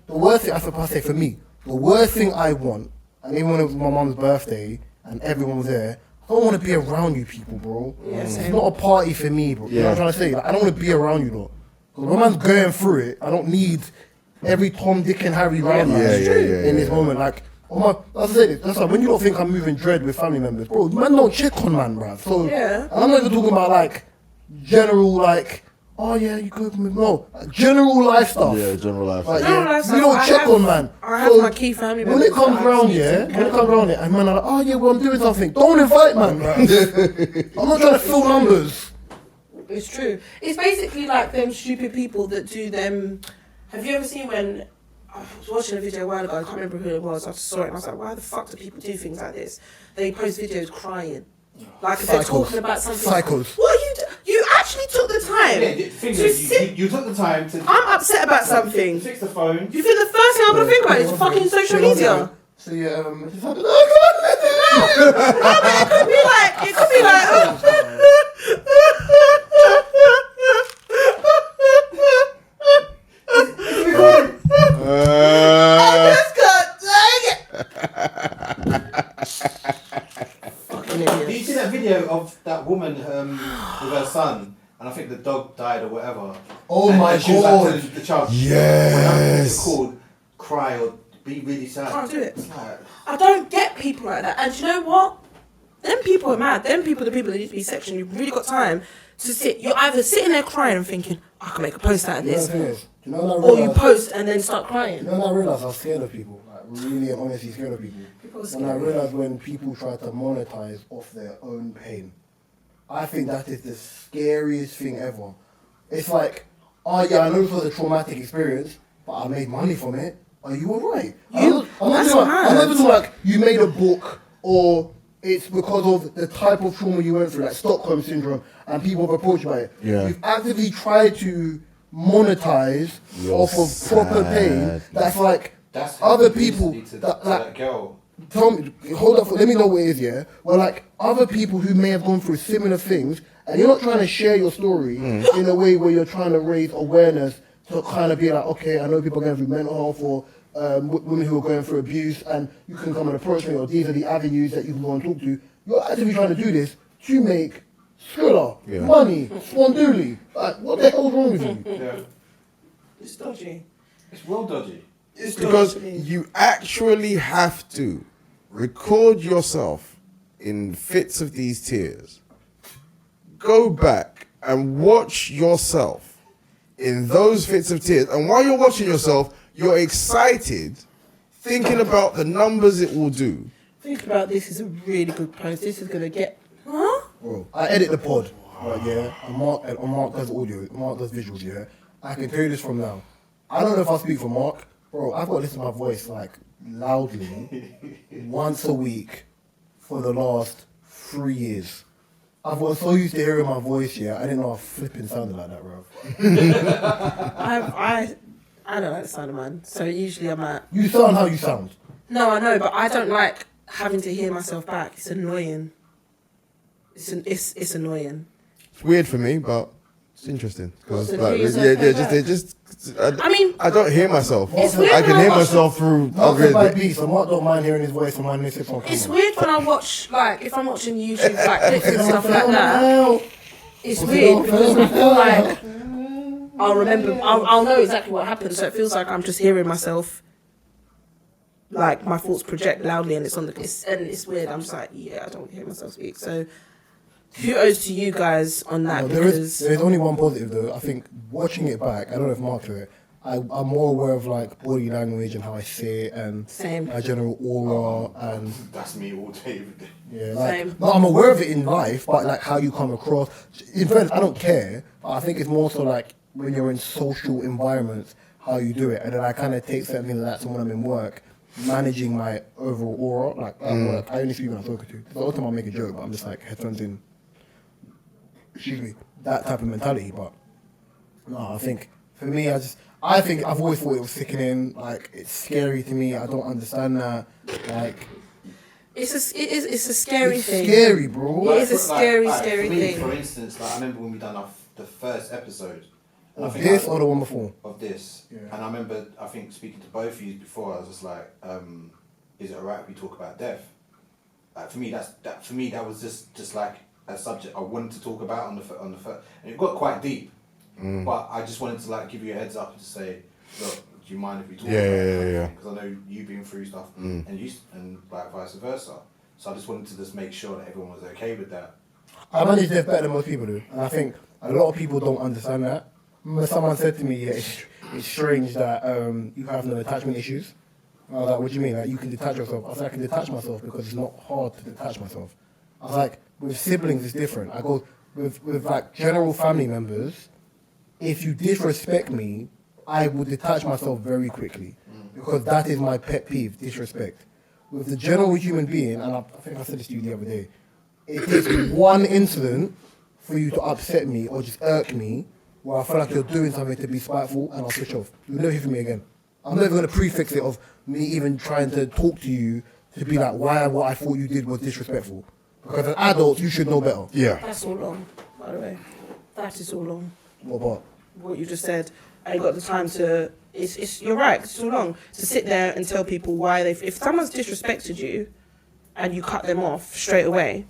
the worst thing, I suppose I say for me, the worst thing I want, and even when it was my mum's birthday and everyone was there, I don't want to be around you people, bro. Yeah, It's same. not a party for me, bro. You know what I'm trying to say? Like, I don't want to be around you, though. Because when man's going through it, I don't need every Tom, Dick, and Harry around me Yeah, in this moment. Like, That's it. That's like when you don't think I'm moving dread with family members, bro. Man, don't check on man, bruv. So Yeah. and I'm not even talking about like general like, oh yeah, you good? No, like, general life stuff. Yeah, general life. Like, General yeah, life we stuff, don't I check have- on man. I have my key family When it members comes that I round, speak yeah, to. when it comes round it, and man are like, oh yeah, well I'm doing something. Don't invite man, bruv. I'm not trying to fill numbers. It's true. It's basically like them stupid people that do them. Have you ever seen when I was watching a video a while ago? I can't remember who it was. I just saw it and I was like, why the fuck do people do things like this? They post videos crying, like if they're Psychos. talking about something. Psychos. What are you? You actually took the time Yeah, the thing to is, sit. you took the time to I'm upset about something. fix the phone. You think the first thing I'm gonna think about is fucking social media? So yeah, No, but it could be like. I just got fucking Did you idiot. see that video of that woman with her son, and I think the dog died or whatever? Oh And my she was like God. to the child, Yes. it's called cry or be really sad. Can't do it. It's like, I don't get people like that. And you know what? Them people are mad. Them people are the people that need to be sectioned. You've really got time to sit. You're either sitting there crying and thinking, I can make a post out of You know this, the thing is, you know what I or you realised? post and then start You crying. know when I realised I was scared of people, like really and honestly scared of people. People are When I scary. realised when people try to monetize off their own pain, I think that is the scariest thing ever. It's like, oh yeah, I know this was a traumatic experience, but I made money from it. Are you alright? I'm not talking like you made a book or it's because of the type of trauma you went through, like Stockholm syndrome, and people have approached you about it. Yeah. You've actively tried to monetize You're off of proper pain. sad. That's like that's other happened people recently to that that girl. tell me, hold up, let me know what it is, yeah? Well, like, other people who may have gone through similar things, and you're not trying to share your story in a way where you're trying to raise awareness to kind of be like, okay, I know people are going through mental health or women who are going through abuse, and you can come and approach me, or these are the avenues that you can go and talk to. You're actively trying to do this to make skrilla, Yeah. money, swanduli. Like, what the hell's wrong with you? Yeah. It's dodgy. It's real dodgy. It's Because dodgy. you actually have to record yourself in fits of these tears. Go back and watch yourself in those fits of tears. And while you're watching yourself, you're excited, thinking about the numbers it will do. Think about this is a really good post. This is gonna get. Huh? Bro, I edit the pod, right, yeah, and Mark does audio, Mark does visuals, yeah. I can tell you this from now. I don't know if I speak for Mark, bro, I've got to listen to my voice, like, loudly, once a week for the last 3 years. I've got so used to hearing my voice, yeah, I didn't know I flipping sounded like that, bro. I don't like the sound of mine. So usually I'm like, You sound how you sound. no, I know, but I don't like having to hear myself back. It's annoying. It's annoying. It's weird for me, but it's interesting. Because So like, hear yourself I mean, I don't hear myself. It's weird I can when I hear watch- myself through Mark's a bad algorithms. beast, so Mark don't mind hearing his voice from my new sitcom. It's weird when I watch, like, if I'm watching YouTube, like, clips and stuff like that. It's weird because I feel like I'll know exactly what happened, so it feels like I'm just hearing myself, like, my thoughts project loudly and it's weird. I'm just like, yeah, I don't hear myself speak. So, kudos to you guys on that, No, because there is only one positive though. I think watching it back, I don't know if Mark's it. I'm more aware of like body language and how I say it and Same. my general aura and That's me all day, every day. yeah, like Same. no, I'm aware of it in life, but like how you come across. In fairness, I don't care. But I think it's more so like when you're in social environments, how you do it, and then I kind of take certain things like that. So when I'm in work, managing my overall aura, like at work, I only speak when I'm talking to. The whole time I make a joke, but I'm just like headphones in. Excuse me, that type of mentality. But no, I think for me, I think I've always thought it was sickening. Like it's scary to me. I don't understand that. Like it's a scary it's thing. scary, bro. It is a scary, for scary me, thing. For instance, like I remember when we done the first episode. and I Of think this or the one before? of this. Yeah. And I remember, I think, speaking to both of you before, I was just like, is it alright if we talk about death? Like for me, that was just like a subject I wanted to talk about on the first, and it got quite deep. But I just wanted to like give you a heads up and to say, look, do you mind if we talk Yeah, about yeah, it? yeah. Because I know you've been through stuff and like vice versa. So I just wanted to just make sure that everyone was okay with that. I manage death better than most people do, and I think a lot of people don't understand that. Remember, someone said to me, it's strange that you have no attachment issues. I was like, what do you mean? Like, you can detach yourself? I was like, I can detach myself because it's not hard to detach myself. I was like, with siblings, it's different. I go, with like general family members, if you disrespect me, I will detach myself very quickly because that is my pet peeve, disrespect. With the general human being, and I think I said this to you the other day, it takes one incident for you to upset me or just irk me where I feel like you're doing something to be spiteful and I'll switch off. You'll never hear from me again. I'm never going to prefix it of me even trying to talk to you to be like, why what I thought you did was disrespectful. Because as adults, you should know better. Yeah. That's all long, by the way. That is all long. What part? What you just said. I ain't got the time to. You're right. It's too long to sit there and tell people why they. If someone's disrespected you, and you cut them off straight away,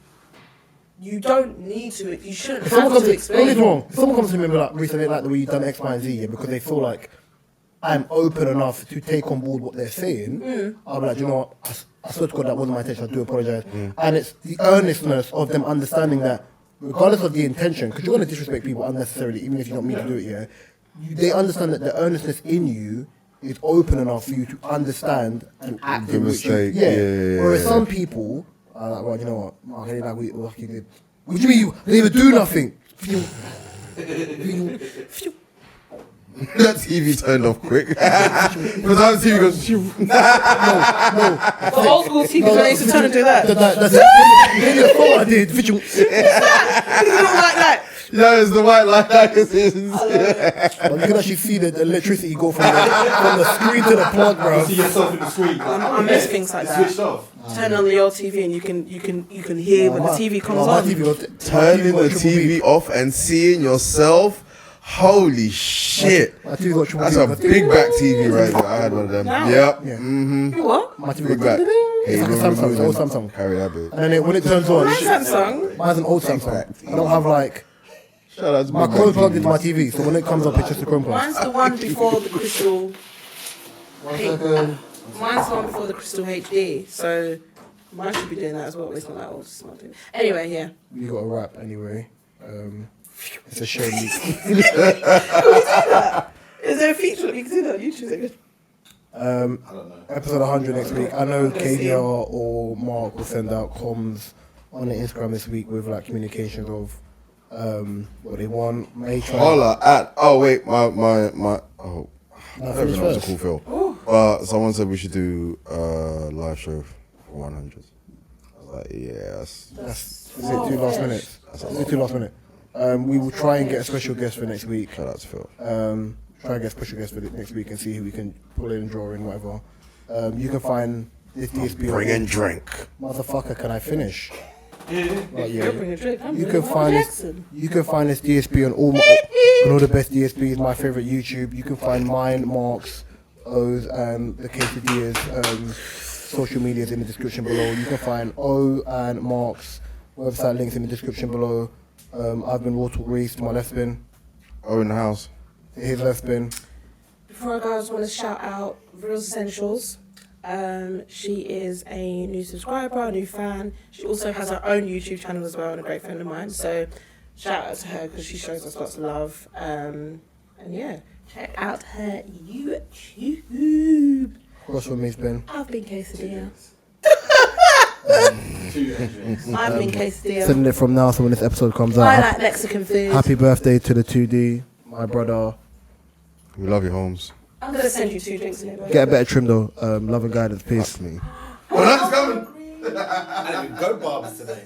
you don't need to. You shouldn't have to explain. Don't get wrong. If someone comes to me and be like, recently, like the way you've done X, Y, and Z, yeah, because they feel like I'm open enough to take on board what they're saying, I'll be like, you know what? I swear to God, that wasn't my intention. I do apologize. And it's the earnestness of them understanding that, regardless of the intention, because you're going to disrespect people unnecessarily, even if you don't mean to do it, yeah. They understand that the earnestness in you is open enough for you to understand and act in which you, yeah. Whereas some people are like, well, you know what, Mark, I like what you did. What do you mean you didn't even do nothing? That TV turned off quick. Because our TV goes. The old school TV when they used to turn and do that. That's it. Maybe a phone I did. You don't like that. No, it's the white light. But you can actually see the electricity go from the screen to the plug, bro. You see yourself in the screen. I miss things like that. Switched off. Turn on the old TV and you can hear when the TV comes on. Turning the TV off and seeing yourself. Holy shit. My TV got triple That's B. a big back TV right there. I had one of them. Now? Yep. Yeah. Mm-hmm. What? My TV Big got back. It's like a Samsung, it's an old Samsung. Carry that bit. And then when it turns on, Mine's Samsung. mine's an old Samsung. I don't have like, Shout out to my Big Chrome Back plugged TV. into my TV, so when it comes up, it's just a Chrome plug. Mine's the one before the Crystal. 1 second. Mine's the one before the Crystal HD. So mine should be doing that as well. It's not that old. It's not doing. Anyway, yeah. We got a wrap anyway. It's a shame. Is there a feature that we can do that on YouTube? I don't know. Episode 100 next week. I know KDR or Mark will send out comms on the Instagram this week with like communications of what they want. May try. Holla at. Oh, wait. My. Oh. No, I finish don't know it's a first. cool feel. But someone said we should do a live show for 100. I was like, yeah, Is it too last minute? Is it too last minute? We will try and get a special guest for next week. shout out to Phil. Try and get a special guest for next week and see who we can pull in, draw in, whatever. You can find this DSP. Bring in drink. Motherfucker, can I finish? Right, You're yeah. bringing a drink. You can find this. You can find this DSP on all the best DSPs. My favorite YouTube. You can find mine, Mark's, O's, and the Quesadillas social medias in the description below. You can find O and Mark's website links in the description below. I've been Raw Talk Reese to my left spin. Oh, in the house. To his left spin. Before I go, I just want to shout out Real Essentials. She is a new subscriber, a new fan. She also has her own YouTube channel as well, and a great friend of mine. So shout out to her because she shows us lots of love. And yeah, check out her YouTube. Cross from me, spin. I've been Quesadilla. Two entrants. I've been Quesadilla. Sending it from now, so when this episode comes I out, like Mexican food. happy birthday to the 2D, my brother. We love you, Holmes. I'm going to send you 2 drinks in it. Get a better trim though. Love and guidance, peace. That's me. Oh, that's coming. I didn't even go barbers today.